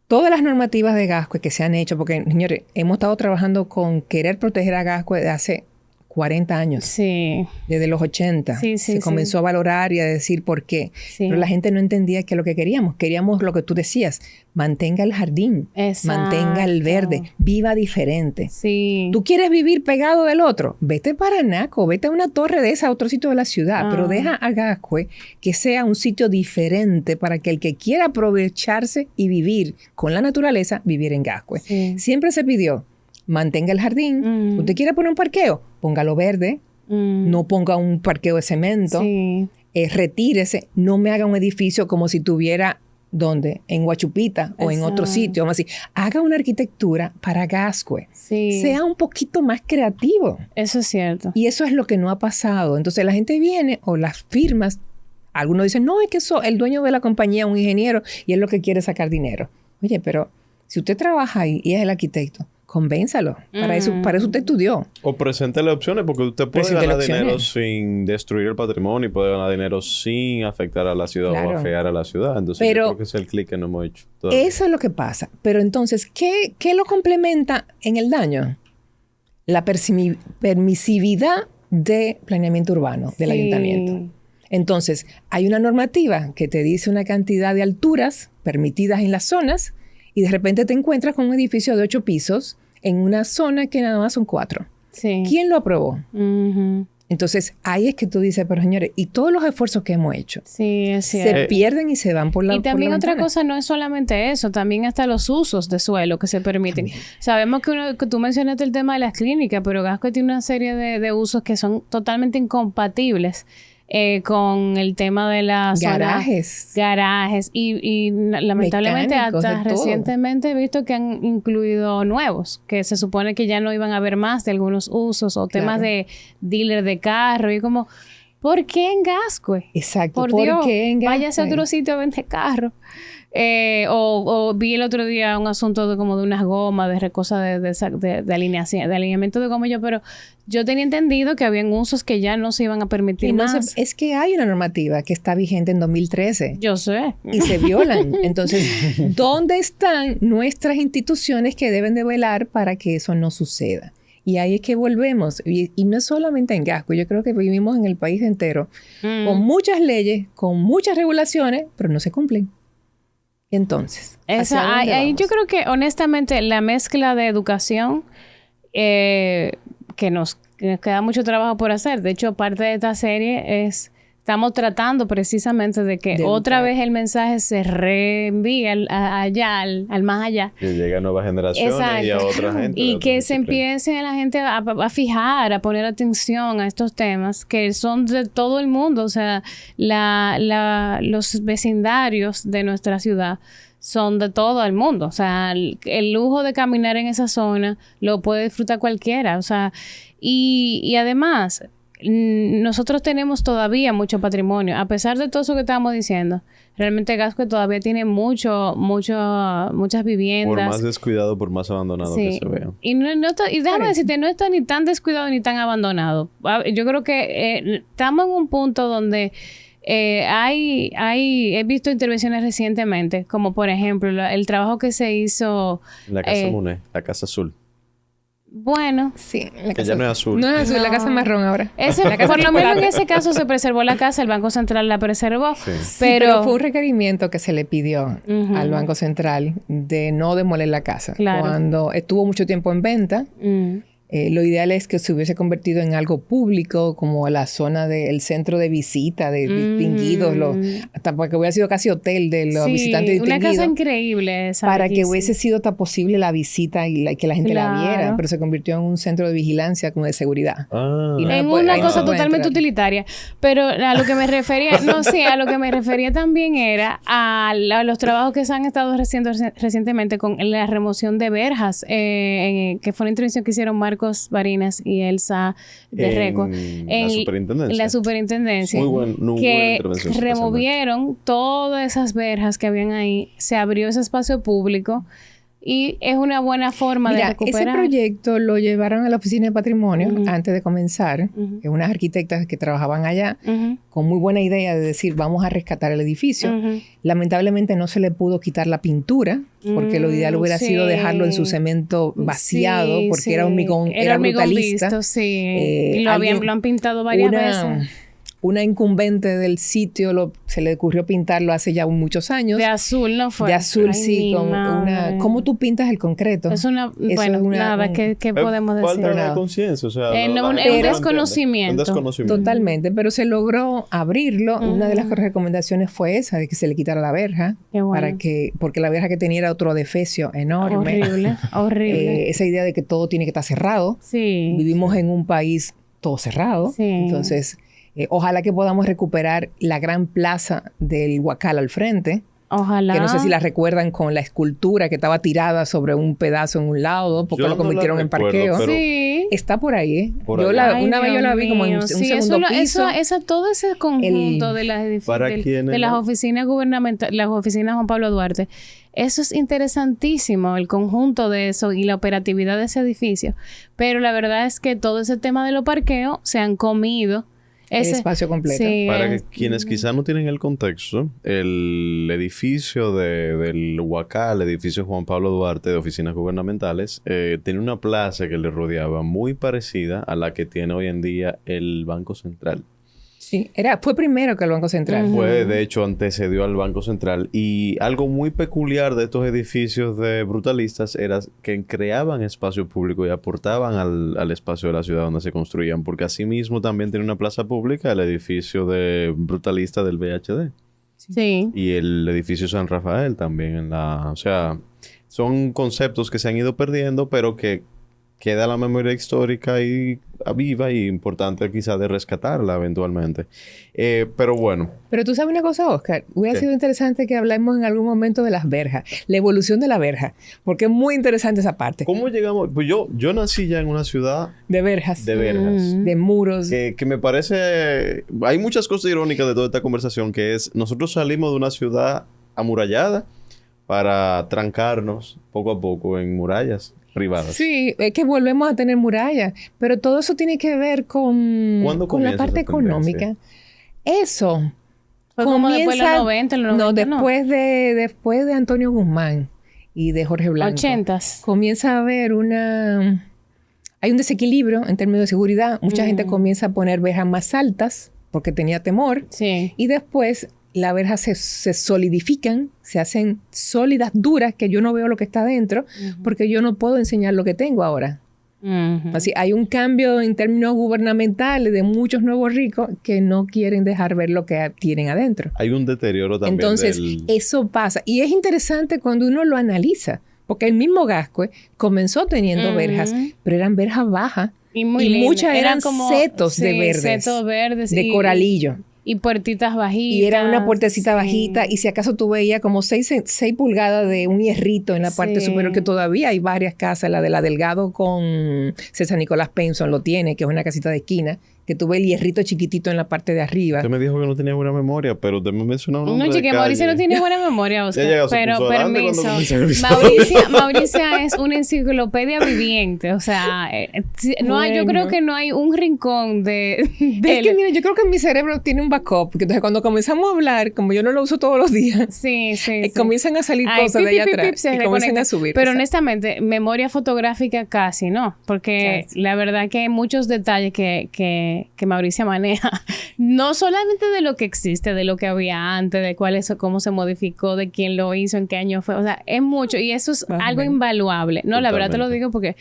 todas las normativas de Gascue que se han hecho, porque, señores, hemos estado trabajando con querer proteger a Gascue de hace 40 años. Sí. Desde los 80. Se comenzó a valorar y a decir por qué. Sí. Pero la gente no entendía qué es lo que queríamos. Queríamos lo que tú decías. Mantenga el jardín. Exacto. Mantenga el verde. Viva diferente. Sí. ¿Tú quieres vivir pegado del otro? Vete para Naco. Vete a una torre de esa, a otro sitio de la ciudad. Pero deja a Gascue que sea un sitio diferente para que el que quiera aprovecharse y vivir con la naturaleza, vivir en Gascue. Sí. Siempre se pidió, mantenga el jardín. ¿Usted quiere poner un parqueo? Póngalo verde. No ponga un parqueo de cemento. Sí. Retírese. No me haga un edificio como si tuviera, ¿dónde? En Huachupita o en otro sitio. Vamos a decir, haga una arquitectura para Gascue. Sí. Sea un poquito más creativo. Eso es cierto. Y eso es lo que no ha pasado. Entonces la gente viene, o las firmas, algunos dicen, no, es que el dueño de la compañía es un ingeniero y es lo que quiere sacar dinero. Oye, pero si usted trabaja ahí y es el arquitecto, convénzalo. Para eso usted estudió. O preséntele opciones, porque usted puede ganar dinero sin destruir el patrimonio y puede ganar dinero sin afectar a la ciudad o afear a la ciudad. Entonces, yo creo que ese es el clic que no hemos hecho todavía. Eso es lo que pasa. Pero entonces, ¿qué lo complementa en el daño? La permisividad de planeamiento urbano del ayuntamiento. Entonces, hay una normativa que te dice una cantidad de alturas permitidas en las zonas y de repente te encuentras con un edificio de 8 pisos en una zona que nada más son 4. Sí. ¿Quién lo aprobó? Entonces, ahí es que tú dices, pero señores, y todos los esfuerzos que hemos hecho se pierden y se van por la Y también por la otra ventana. cosa, no es solamente eso, también hasta los usos de suelo que se permiten. También. Sabemos que tú mencionaste el tema de las clínicas, pero Gascue tiene una serie de usos que son totalmente incompatibles con el tema de las garajes y lamentablemente hasta recientemente he visto que han incluido nuevos que se supone que ya no iban a haber más de algunos usos o temas de dealer de carro y como ¿por qué en Gascue? Exacto, ¿por Dios? Qué en Gascue? Váyase a otro sitio a vender carro. O vi el otro día un asunto de como de unas gomas, de cosas de alineación, de alineamiento de goma, pero yo tenía entendido que habían usos que ya no se iban a permitir más. Es que hay una normativa que está vigente en 2013. Yo sé. Y se violan. Entonces, ¿dónde están nuestras instituciones que deben de velar para que eso no suceda? Y ahí es que volvemos. Y no es solamente en Gascue. Yo creo que vivimos en el país entero con muchas leyes, con muchas regulaciones, pero no se cumplen. Entonces, ahí yo creo que honestamente la mezcla de educación que nos queda mucho trabajo por hacer. De hecho, parte de esta serie estamos tratando precisamente de que otra vez el mensaje se reenvíe al más allá. Que llegue a nuevas generaciones. Exacto. Y a otra gente. Y que se empiece a la gente a fijar, a poner atención a estos temas que son de todo el mundo. O sea, los vecindarios de nuestra ciudad son de todo el mundo. O sea, el lujo de caminar en esa zona lo puede disfrutar cualquiera. O sea, y además nosotros tenemos todavía mucho patrimonio. A pesar de todo eso que estamos diciendo, realmente Gascue todavía tiene muchas viviendas. Por más descuidado, por más abandonado que se vea. Y déjame decirte, no está ni tan descuidado ni tan abandonado. Yo creo que estamos en un punto donde he visto intervenciones recientemente, como por ejemplo el trabajo que se hizo... La Casa Muné, la Casa Azul. Bueno. Sí. Que ya no es azul. No es azul, la casa marrón ahora. Por lo menos en ese caso se preservó la casa, el Banco Central la preservó. Sí. Pero fue un requerimiento que se le pidió al Banco Central de no demoler la casa. Claro. Cuando estuvo mucho tiempo en venta, Lo ideal es que se hubiese convertido en algo público, como la zona del centro de visita, de distinguidos, hasta porque hubiera sido casi hotel de los visitantes distinguidos. Una casa increíble esa. Para que hubiese sido tan posible la visita y que la gente la viera, pero se convirtió en un centro de vigilancia como de seguridad. En una cosa totalmente utilitaria. Pero a lo que me refería, a lo que me refería también era a los trabajos que se han estado haciendo recientemente con la remoción de verjas, que fue una intervención que hicieron Marcos Barinas y Elsa de Reco en la superintendencia. Muy buena intervención. Removieron todas esas verjas que habían ahí, se abrió ese espacio público y es una buena forma de recuperar. Ese proyecto lo llevaron a la Oficina de Patrimonio antes de comenzar, unas arquitectas que trabajaban allá, con muy buena idea de decir, vamos a rescatar el edificio. Lamentablemente no se le pudo quitar la pintura, porque lo ideal hubiera sido dejarlo en su cemento vaciado, porque era era brutalista. Visto, y lo han pintado varias veces. Una incumbente del sitio se le ocurrió pintarlo hace ya muchos años. De azul, ¿no fue? De azul, sí. ¿Cómo tú pintas el concreto? ¿qué podemos decir? Falta de conciencia, o sea... un desconocimiento. Totalmente, pero se logró abrirlo. Una de las recomendaciones fue esa, de que se le quitara la verja. Qué bueno. Porque la verja que tenía era otro defecio enorme. Horrible. Esa idea de que todo tiene que estar cerrado. Sí. Vivimos en un país todo cerrado. Sí. Entonces... ojalá que podamos recuperar la gran plaza del Huacal al frente. Ojalá. Que no sé si la recuerdan con la escultura que estaba tirada sobre un pedazo en un lado, porque lo convirtieron en parqueo. Sí. Está por ahí, ¿eh? Una vez yo la vi como en un segundo piso. Todo ese conjunto de las oficinas gubernamentales, las oficinas Juan Pablo Duarte, eso es interesantísimo, el conjunto de eso y la operatividad de ese edificio. Pero la verdad es que todo ese tema de los parqueos se han comido el espacio completo. Sí, para quienes quizás no tienen el contexto, el edificio del Huacal, el edificio Juan Pablo Duarte de oficinas gubernamentales, tiene una plaza que le rodeaba muy parecida a la que tiene hoy en día el Banco Central. Sí, fue primero que el Banco Central. De hecho, antecedió al Banco Central. Y algo muy peculiar de estos edificios de brutalistas era que creaban espacio público y aportaban al espacio de la ciudad donde se construían. Porque asimismo también tiene una plaza pública el edificio de brutalista del VHD. Sí. Y el edificio San Rafael también. O sea, son conceptos que se han ido perdiendo, pero que queda la memoria histórica y viva y importante quizá de rescatarla eventualmente. Pero bueno. Pero tú sabes una cosa, Oscar. Hubiera sido interesante que hablemos en algún momento de las verjas. La evolución de la verja. Porque es muy interesante esa parte. ¿Cómo llegamos? Pues yo nací ya en una ciudad... de verjas. De verjas. De muros. Que me parece... Hay muchas cosas irónicas de toda esta conversación, que es... Nosotros salimos de una ciudad amurallada para trancarnos poco a poco en murallas privadas. Sí, es que volvemos a tener murallas, pero todo eso tiene que ver con la parte económica. Eso fue como después de los 90, después de Antonio Guzmán y de Jorge Blanco. 80s. Comienza a haber hay un desequilibrio en términos de seguridad. Mucha gente comienza a poner verjas más altas porque tenía temor. Sí. Y después las verjas se solidifican, se hacen sólidas, duras, que yo no veo lo que está adentro, porque yo no puedo enseñar lo que tengo ahora. Así, hay un cambio en términos gubernamentales de muchos nuevos ricos que no quieren dejar ver lo que tienen adentro. Hay un deterioro también. Entonces, eso pasa. Y es interesante cuando uno lo analiza, porque el mismo Gascue comenzó teniendo verjas, pero eran verjas bajas. Y muchas eran como setos de verdes. Setos verdes. De coralillo. Y puertitas bajitas. Y era una puertecita bajita. Y si acaso tú veías como 6 pulgadas de un hierrito en la parte superior, que todavía hay varias casas. La de la Delgado con César Nicolás Penson lo tiene, que es una casita de esquina, que tú ves el hierrito chiquitito en la parte de arriba. Usted me dijo que no tenía buena memoria, pero te me mencionó un nombre. No, chique, Mauricio no tiene buena memoria, Oscar. Pero permiso. Mauricia es una enciclopedia viviente. O sea, yo creo que no hay un rincón de es que, mira, yo creo que mi cerebro tiene un backup. Porque entonces cuando comenzamos a hablar, como yo no lo uso todos los días, comienzan a salir cosas de allá atrás y comienzan a subir. Pero honestamente, memoria fotográfica casi no. Porque la verdad que hay muchos detalles que Mauricia maneja, no solamente de lo que existe, de lo que había antes, de cómo se modificó, de quién lo hizo, en qué año fue, o sea, es mucho y eso es algo invaluable. No, la verdad te lo digo porque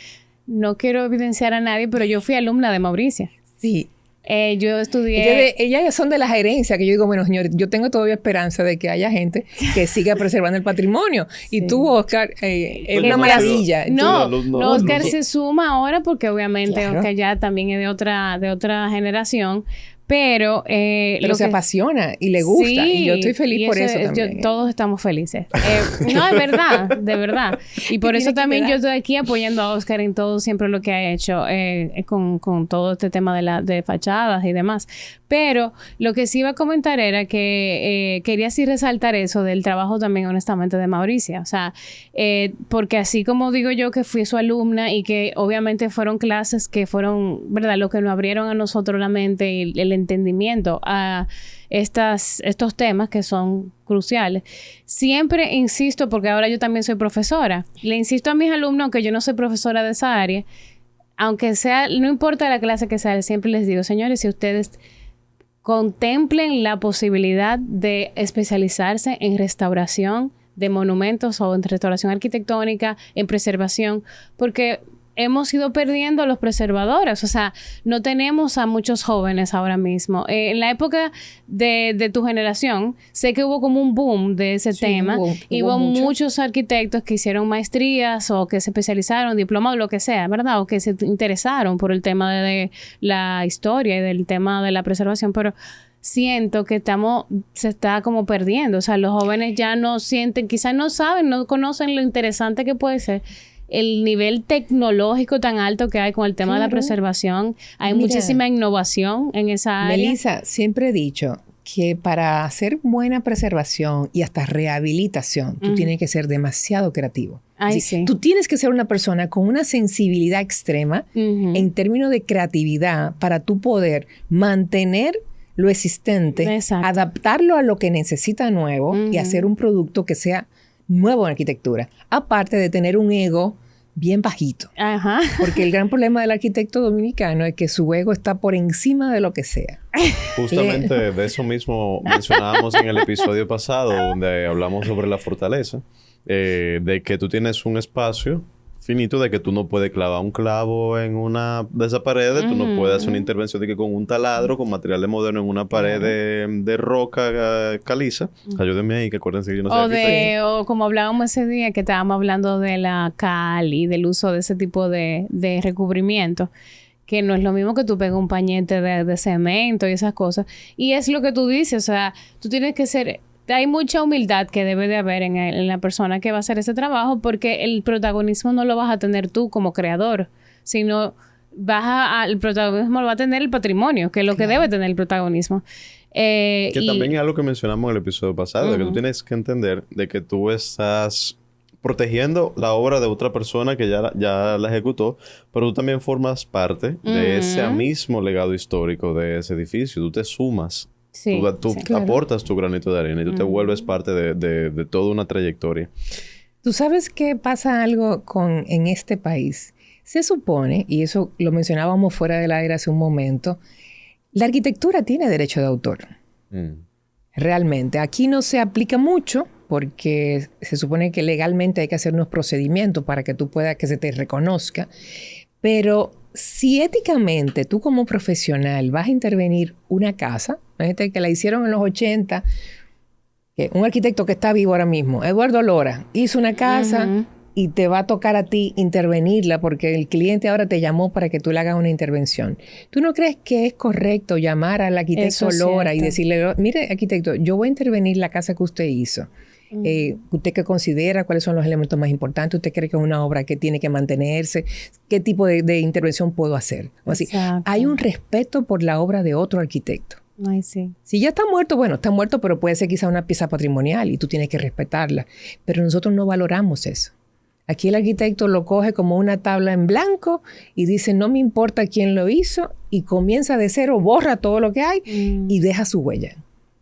no quiero evidenciar a nadie, pero yo fui alumna de Mauricia. Sí. Yo estudié... Ellas son de las herencias que yo digo, bueno, señores, yo tengo todavía esperanza de que haya gente que siga preservando el patrimonio. Sí. Y tú, Oscar, es una maravilla. No, Oscar se suma ahora porque obviamente claro. Oscar ya también es de otra generación. Pero se apasiona y le gusta. Sí, y yo estoy feliz por eso también. Todos estamos felices. No, de verdad, de verdad. Y por eso también yo estoy aquí apoyando a Oscar en todo siempre lo que ha hecho con todo este tema de fachadas y demás. Pero lo que sí iba a comentar era que quería sí resaltar eso del trabajo también, honestamente, de Mauricia. O sea, porque así como digo yo que fui su alumna y que obviamente fueron clases que fueron, ¿verdad? Lo que nos abrieron a nosotros la mente y el entendimiento a estos temas que son cruciales. Siempre insisto, porque ahora yo también soy profesora, le insisto a mis alumnos que yo no soy profesora de esa área, aunque sea, no importa la clase que sea, siempre les digo, señores, si ustedes contemplen la posibilidad de especializarse en restauración de monumentos o en restauración arquitectónica, en preservación, porque hemos ido perdiendo a los preservadores. O sea, no tenemos a muchos jóvenes ahora mismo. En la época de tu generación, sé que hubo como un boom de ese tema. Hubo muchos arquitectos que hicieron maestrías o que se especializaron, diplomados, lo que sea, ¿verdad? O que se interesaron por el tema de la historia y del tema de la preservación, pero siento que se está como perdiendo. O sea, los jóvenes ya no sienten, quizás no saben, no conocen lo interesante que puede ser el nivel tecnológico tan alto que hay con el tema de la preservación. Hay muchísima innovación en esa área. Melissa, siempre he dicho que para hacer buena preservación y hasta rehabilitación, tú tienes que ser demasiado creativo. Tú tienes que ser una persona con una sensibilidad extrema en términos de creatividad para tú poder mantener lo existente, adaptarlo a lo que necesita nuevo y hacer un producto que sea nuevo en arquitectura. Aparte de tener un ego bien bajito. Ajá. Porque el gran problema del arquitecto dominicano es que su ego está por encima de lo que sea. Justamente de eso mismo mencionábamos en el episodio pasado, donde hablamos sobre la fortaleza, de que tú tienes un espacio finito, de que tú no puedes clavar un clavo en una de esas paredes, tú no puedes hacer una intervención de que con un taladro, con materiales modernos en una pared de roca caliza. Ayúdenme ahí, que acuérdense que yo no sé. O como hablábamos ese día, que estábamos hablando de la cal y del uso de ese tipo de recubrimiento, que no es lo mismo que tú pegas un pañete de cemento y esas cosas. Y es lo que tú dices, o sea, tú tienes que ser... Hay mucha humildad que debe de haber en la persona que va a hacer ese trabajo, porque el protagonismo no lo vas a tener tú como creador, sino el protagonismo lo va a tener el patrimonio, que es lo que debe tener el protagonismo. También es algo que mencionamos en el episodio pasado, de que tú tienes que entender de que tú estás protegiendo la obra de otra persona que ya la ejecutó, pero tú también formas parte de ese mismo legado histórico de ese edificio. Tú te sumas. Sí, tú aportas tu granito de arena y tú te vuelves parte de toda una trayectoria. ¿Tú sabes qué pasa algo en este país? Se supone, y eso lo mencionábamos fuera del aire hace un momento, la arquitectura tiene derecho de autor. Realmente. Aquí no se aplica mucho porque se supone que legalmente hay que hacer unos procedimientos para que tú puedas, que se te reconozca. Pero si éticamente tú como profesional vas a intervenir una casa, imagínate que la hicieron en los 80, un arquitecto que está vivo ahora mismo, Eduardo Lora, hizo una casa y te va a tocar a ti intervenirla porque el cliente ahora te llamó para que tú le hagas una intervención. ¿Tú no crees que es correcto llamar al arquitecto Lora y decirle, mire, arquitecto, yo voy a intervenir la casa que usted hizo? ¿Usted qué considera? ¿Cuáles son los elementos más importantes? ¿Usted cree que es una obra que tiene que mantenerse? ¿Qué tipo de intervención puedo hacer? Así, hay un respeto por la obra de otro arquitecto. Ay, sí. Si ya está muerto, bueno, está muerto, pero puede ser quizá una pieza patrimonial y tú tienes que respetarla. Pero nosotros no valoramos eso. Aquí el arquitecto lo coge como una tabla en blanco y dice, no me importa quién lo hizo, y comienza de cero, borra todo lo que hay y deja su huella.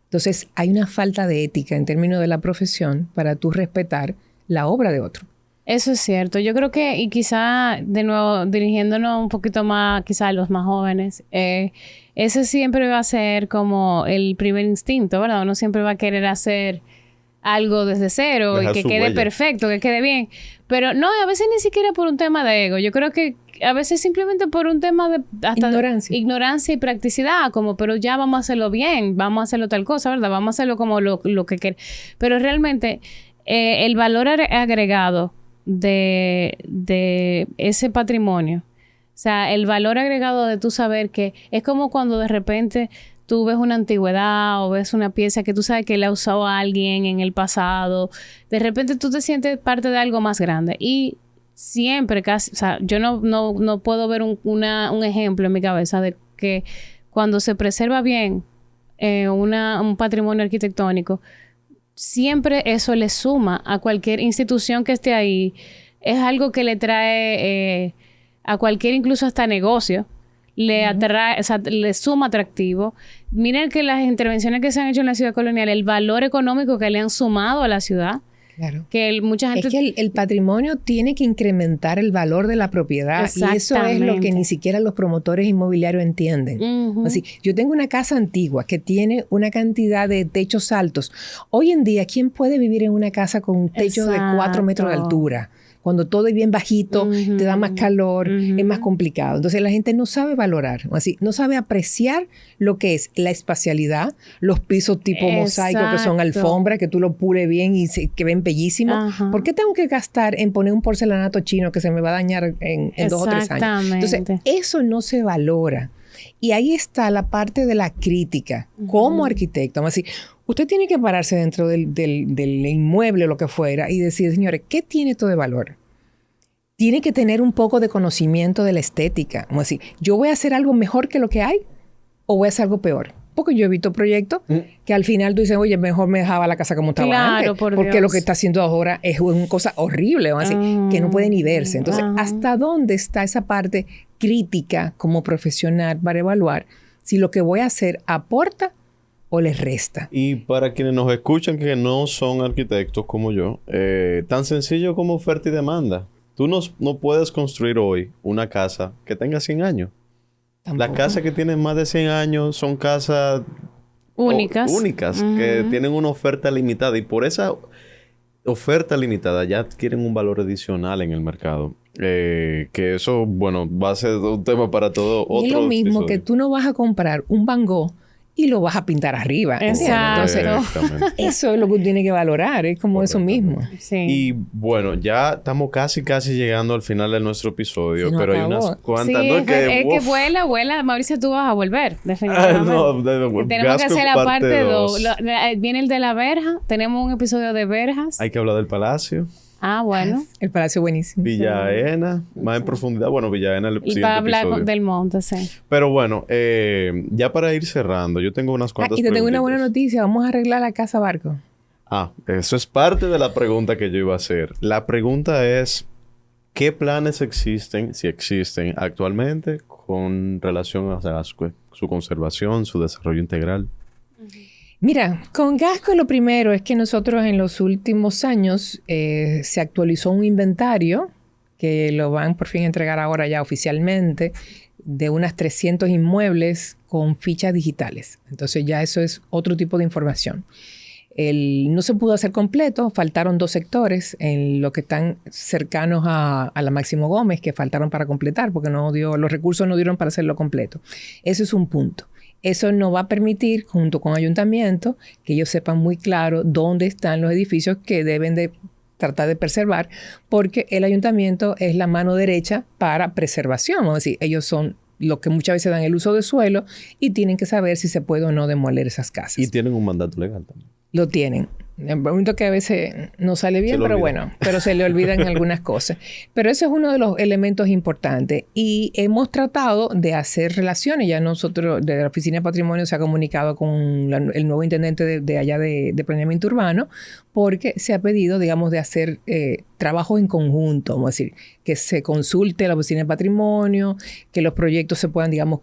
Entonces, hay una falta de ética en términos de la profesión para tú respetar la obra de otro. Eso es cierto. Yo creo que, y quizá, de nuevo, dirigiéndonos un poquito más, quizá a los más jóvenes, ese siempre va a ser como el primer instinto, ¿verdad? Uno siempre va a querer hacer algo desde cero Dejar y que su quede huella. perfecto, que quede bien. Pero no, a veces ni siquiera por un tema de ego. Yo creo que a veces simplemente por un tema de hasta ignorancia y practicidad, como, pero ya vamos a hacerlo bien, vamos a hacerlo tal cosa, ¿verdad? Vamos a hacerlo como lo que queremos. Pero realmente el valor agregado de ese patrimonio, o sea, el valor agregado de tú saber que es como cuando de repente tú ves una antigüedad o ves una pieza que tú sabes que la ha usado alguien en el pasado, de repente tú te sientes parte de algo más grande. Y siempre casi, o sea, yo no puedo ver un ejemplo en mi cabeza de que cuando se preserva bien un patrimonio arquitectónico, siempre eso le suma a cualquier institución que esté ahí. Es algo que le trae a cualquier, incluso hasta negocio, le atrae, o sea, le suma atractivo. Miren que las intervenciones que se han hecho en la ciudad colonial, el valor económico que le han sumado a la ciudad. Claro. Que mucha gente... Es que el patrimonio tiene que incrementar el valor de la propiedad. Y eso es lo que ni siquiera los promotores inmobiliarios entienden. Así, yo tengo una casa antigua que tiene una cantidad de techos altos. Hoy en día, ¿quién puede vivir en una casa con un techo de 4 metros de altura? Cuando todo es bien bajito, te da más calor, es más complicado. Entonces la gente no sabe valorar, así, no sabe apreciar lo que es la espacialidad, los pisos tipo mosaico que son alfombra, que tú lo pules bien y que ven bellísimos. ¿Por qué tengo que gastar en poner un porcelanato chino que se me va a dañar en 2 o 3 años? Entonces eso no se valora. Y ahí está la parte de la crítica como arquitecto. Vamos a decir, usted tiene que pararse dentro del inmueble o lo que fuera y decir, señores, ¿qué tiene esto de valor? Tiene que tener un poco de conocimiento de la estética. Vamos a decir, ¿yo voy a hacer algo mejor que lo que hay o voy a hacer algo peor? Porque yo he visto proyectos que al final tú dices, oye, mejor me dejaba la casa como estaba antes. Porque lo que está haciendo ahora es una cosa horrible, vamos a decir, que no puede ni verse. Entonces, ¿hasta dónde está esa parte crítica como profesional para evaluar si lo que voy a hacer aporta o les resta? Y para quienes nos escuchan que no son arquitectos como yo, tan sencillo como oferta y demanda. Tú no puedes construir hoy una casa que tenga 100 años. Tampoco. Las casas que tienen más de 100 años son casas únicas que tienen una oferta limitada. Y por esa oferta limitada ya adquieren un valor adicional en el mercado. Que eso, bueno, va a ser un tema para todo otro. Y es lo mismo episodio. que tú no vas a comprar un Van Gogh y lo vas a pintar arriba. Entonces, eso es lo que uno tiene que valorar. Es como eso mismo. Sí. Y bueno, ya estamos casi llegando al final de nuestro episodio. Pero hay unas cuantas... Sí, ¿no? es que vuela. Mauricio, tú vas a volver, definitivamente. Tenemos que hacer la parte 2. Viene el de la verja. Tenemos un episodio de verjas. Hay que hablar del palacio. Ah, bueno. El palacio buenísimo. Villaena, más en profundidad. Bueno, Villaena el siguiente para hablar episodio. Del monte, sí. Pero bueno, ya para ir cerrando, yo tengo unas cuantas y te tengo una buena noticia. Vamos a arreglar la casa Barco. Eso es parte de la pregunta que yo iba a hacer. La pregunta es, ¿qué planes existen, si existen actualmente, con relación a su conservación, su desarrollo integral? Mira, con Gasco lo primero es que nosotros en los últimos años se actualizó un inventario que lo van por fin a entregar ahora ya oficialmente de unas 300 inmuebles con fichas digitales. Entonces ya eso es otro tipo de información. No se pudo hacer completo, faltaron 2 sectores en lo que están cercanos a la Máximo Gómez que faltaron para completar porque los recursos no dieron para hacerlo completo. Eso es un punto. Eso nos va a permitir, junto con ayuntamientos, que ellos sepan muy claro dónde están los edificios que deben de tratar de preservar, porque el ayuntamiento es la mano derecha para preservación. Vamos a decir, ellos son los que muchas veces dan el uso de suelo y tienen que saber si se puede o no demoler esas casas. Y tienen un mandato legal también. Lo tienen. El momento que a veces no sale bien, pero bueno, pero se le olvidan algunas cosas. Pero ese es uno de los elementos importantes. Y hemos tratado de hacer relaciones. Ya nosotros, de la Oficina de Patrimonio, se ha comunicado con el nuevo intendente de allá de Planeamiento Urbano, porque se ha pedido, digamos, de hacer trabajos en conjunto. Vamos a decir, que se consulte la Oficina de Patrimonio, que los proyectos se puedan, digamos,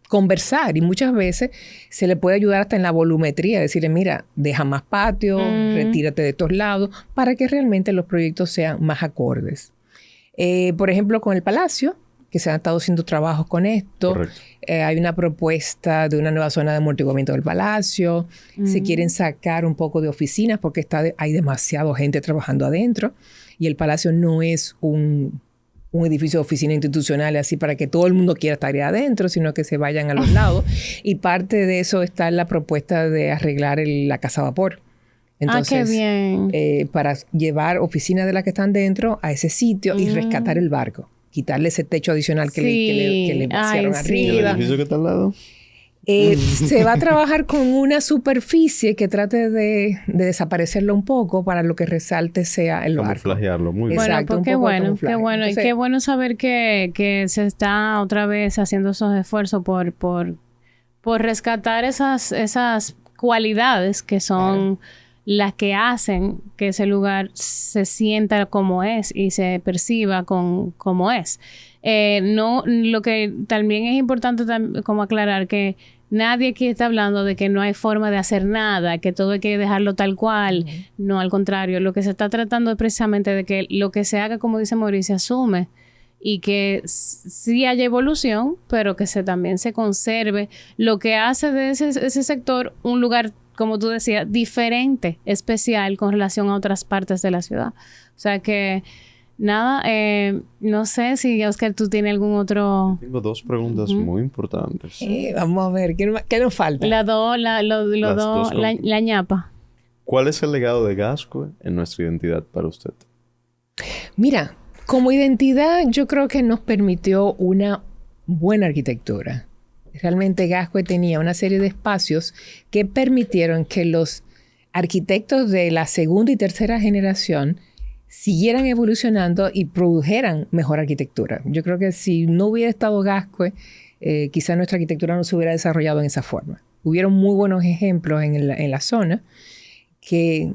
conversar, y muchas veces se le puede ayudar hasta en la volumetría, decirle, mira, deja más patio, retírate de estos lados, para que realmente los proyectos sean más acordes. Por ejemplo, con el Palacio, que se han estado haciendo trabajos con esto. Hay una propuesta de una nueva zona de amortiguamiento del Palacio. Se quieren sacar un poco de oficinas porque hay demasiada gente trabajando adentro y el Palacio no es un edificio de oficina institucional así para que todo el mundo quiera estar ahí adentro, sino que se vayan a los lados. Y parte de eso está en la propuesta de arreglar la casa vapor. Entonces, qué bien. Para llevar oficinas de las que están dentro a ese sitio y rescatar el barco. Quitarle ese techo adicional que le vaciaron arriba. ¿El edificio que está al lado? Se va a trabajar con una superficie que trate de desaparecerlo un poco para lo que resalte sea el barco. Camuflajearlo, muy bien. Bueno, Exacto, pues qué bueno. Entonces, Y qué bueno saber que se está otra vez haciendo esos esfuerzos por rescatar esas cualidades que son las que hacen que ese lugar se sienta como es y se perciba como es. No, lo que también es importante como aclarar que nadie aquí está hablando de que no hay forma de hacer nada, que todo hay que dejarlo tal cual. No, al contrario, lo que se está tratando es precisamente de que lo que se haga, como dice Mauricio, se asume y que sí haya evolución, pero que también se conserve lo que hace de ese sector un lugar, como tú decías, diferente, especial con relación a otras partes de la ciudad. O sea que, nada, no sé si, Oscar, tú tienes algún otro... Tengo dos preguntas muy importantes. Vamos a ver, ¿qué nos falta? La ñapa. ¿Cuál es el legado de Gascue en nuestra identidad para usted? Mira, como identidad yo creo que nos permitió una buena arquitectura. Realmente Gascue tenía una serie de espacios que permitieron que los arquitectos de la segunda y tercera generación siguieran evolucionando y produjeran mejor arquitectura. Yo creo que si no hubiera estado Gascue, quizá nuestra arquitectura no se hubiera desarrollado en esa forma. Hubieron muy buenos ejemplos en la zona que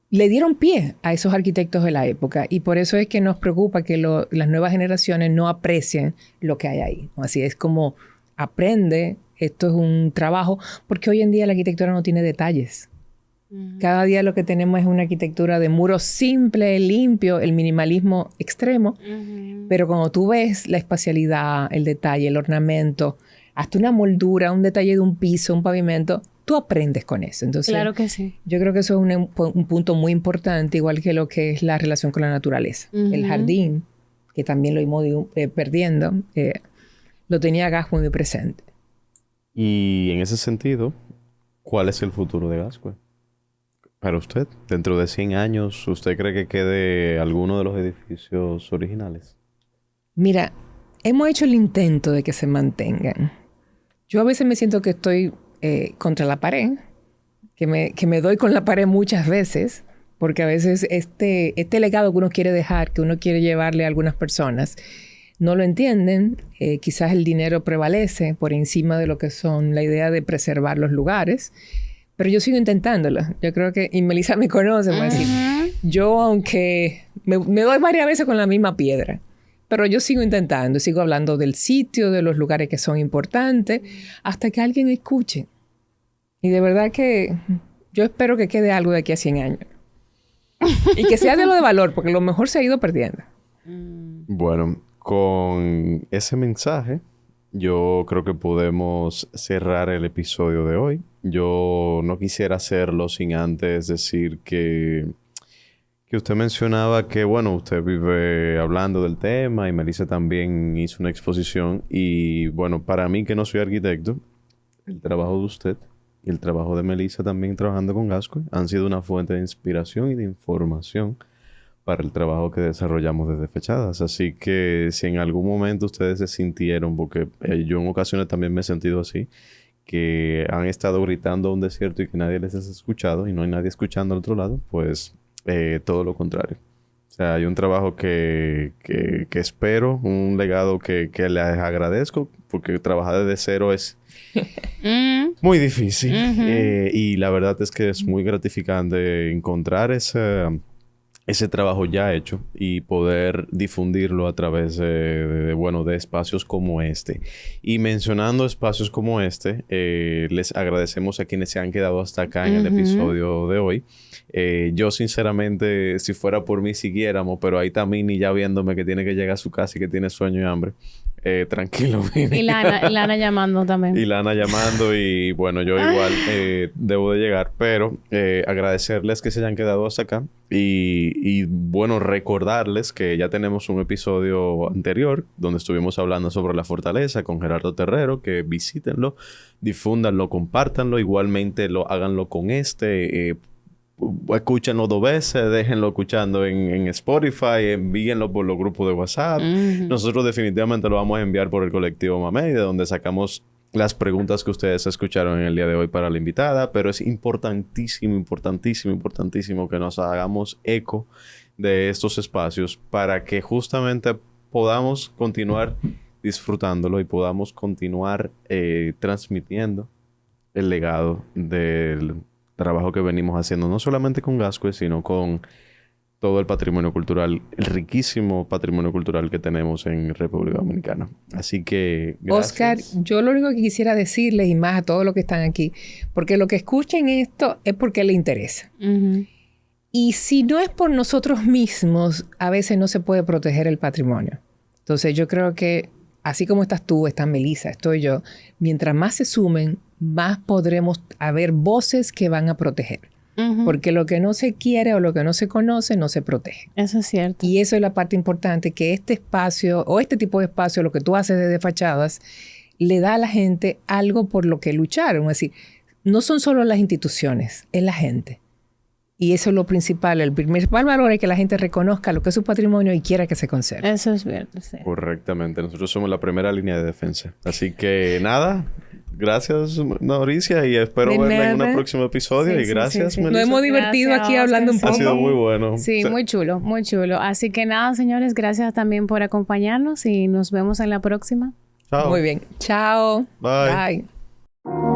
le dieron pie a esos arquitectos de la época y por eso es que nos preocupa que las nuevas generaciones no aprecien lo que hay ahí. Así es como aprende, esto es un trabajo, porque hoy en día la arquitectura no tiene detalles. Cada día lo que tenemos es una arquitectura de muros simple, limpio, el minimalismo extremo, pero cuando tú ves la espacialidad, el detalle, el ornamento, hasta una moldura, un detalle de un piso, un pavimento, tú aprendes con eso. Entonces, claro que sí. Yo creo que eso es un punto muy importante, igual que lo que es la relación con la naturaleza. El jardín, que también lo hemos ido perdiendo, lo tenía Gascue muy presente. Y en ese sentido, ¿cuál es el futuro de Gascue? Para usted, dentro de 100 años, ¿usted cree que quede alguno de los edificios originales? Mira, hemos hecho el intento de que se mantengan. Yo a veces me siento que estoy contra la pared, que me doy con la pared muchas veces, porque a veces este legado que uno quiere dejar, que uno quiere llevarle a algunas personas, no lo entienden. Quizás el dinero prevalece por encima de lo que son la idea de preservar los lugares. Pero yo sigo intentándolo. Yo creo que... Y Melissa me conoce, me va a decir... Yo, aunque... Me doy varias veces con la misma piedra. Pero yo sigo intentando. Sigo hablando del sitio, de los lugares que son importantes, hasta que alguien escuche. Y de verdad que... Yo espero que quede algo de aquí a 100 años. Y que sea de lo de valor, porque lo mejor se ha ido perdiendo. Bueno, con ese mensaje... Yo creo que podemos cerrar el episodio de hoy. Yo no quisiera hacerlo sin antes decir que usted mencionaba que, bueno, usted vive hablando del tema y Melissa también hizo una exposición. Y, bueno, para mí que no soy arquitecto, el trabajo de usted y el trabajo de Melissa también trabajando con Gascue han sido una fuente de inspiración y de información para el trabajo que desarrollamos desde Fechadas. Así que si en algún momento ustedes se sintieron, porque yo en ocasiones también me he sentido así, que han estado gritando a un desierto y que nadie les ha escuchado y no hay nadie escuchando al otro lado, pues todo lo contrario. O sea, hay un trabajo que espero, un legado que les agradezco, porque trabajar desde cero es muy difícil. Y la verdad es que es muy gratificante encontrar ese trabajo ya hecho y poder difundirlo a través de espacios como este. Y mencionando espacios como este, les agradecemos a quienes se han quedado hasta acá en el episodio de hoy. Yo sinceramente, si fuera por mí, siguiéramos, pero ahí está Mini ya viéndome que tiene que llegar a su casa y que tiene sueño y hambre. Tranquilo, Mini. Y Lana llamando también. Y Lana llamando y bueno, yo igual debo de llegar, pero agradecerles que se hayan quedado hasta acá y bueno, recordarles que ya tenemos un episodio anterior donde estuvimos hablando sobre la fortaleza con Gerardo Terrero, que visítenlo, difúndanlo, compártanlo, igualmente háganlo con escúchenlo 2 veces, déjenlo escuchando en Spotify, envíenlo por los grupos de WhatsApp. Nosotros definitivamente lo vamos a enviar por el colectivo Mamey, de donde sacamos las preguntas que ustedes escucharon en el día de hoy para la invitada, pero es importantísimo que nos hagamos eco de estos espacios para que justamente podamos continuar disfrutándolo y podamos continuar transmitiendo el legado del trabajo que venimos haciendo, no solamente con Gascue, sino con todo el patrimonio cultural, el riquísimo patrimonio cultural que tenemos en República Dominicana. Así que, gracias. Oscar, yo lo único que quisiera decirles, y más a todos los que están aquí, porque lo que escuchen esto es porque les interesa. Y si no es por nosotros mismos, a veces no se puede proteger el patrimonio. Entonces yo creo que, así como estás tú, está Melissa, estoy yo, mientras más se sumen, más podremos haber voces que van a proteger. Porque lo que no se quiere o lo que no se conoce no se protege. Eso es cierto. Y eso es la parte importante, que este espacio o este tipo de espacio, lo que tú haces desde Fachadas, le da a la gente algo por lo que lucharon. Es decir, no son solo las instituciones, es la gente. Y eso es lo principal. El principal valor es que la gente reconozca lo que es su patrimonio y quiera que se conserve. Eso es cierto, sí. Correctamente. Nosotros somos la primera línea de defensa. Así que nada... Gracias, Mauricia, y espero verla en un próximo episodio. Y gracias, Melissa. Nos hemos divertido aquí hablando un poco. Ha sido muy bueno. Sí, muy chulo, muy chulo. Así que nada, señores, gracias también por acompañarnos y nos vemos en la próxima. Chao. Muy bien. Chao. Bye. Bye.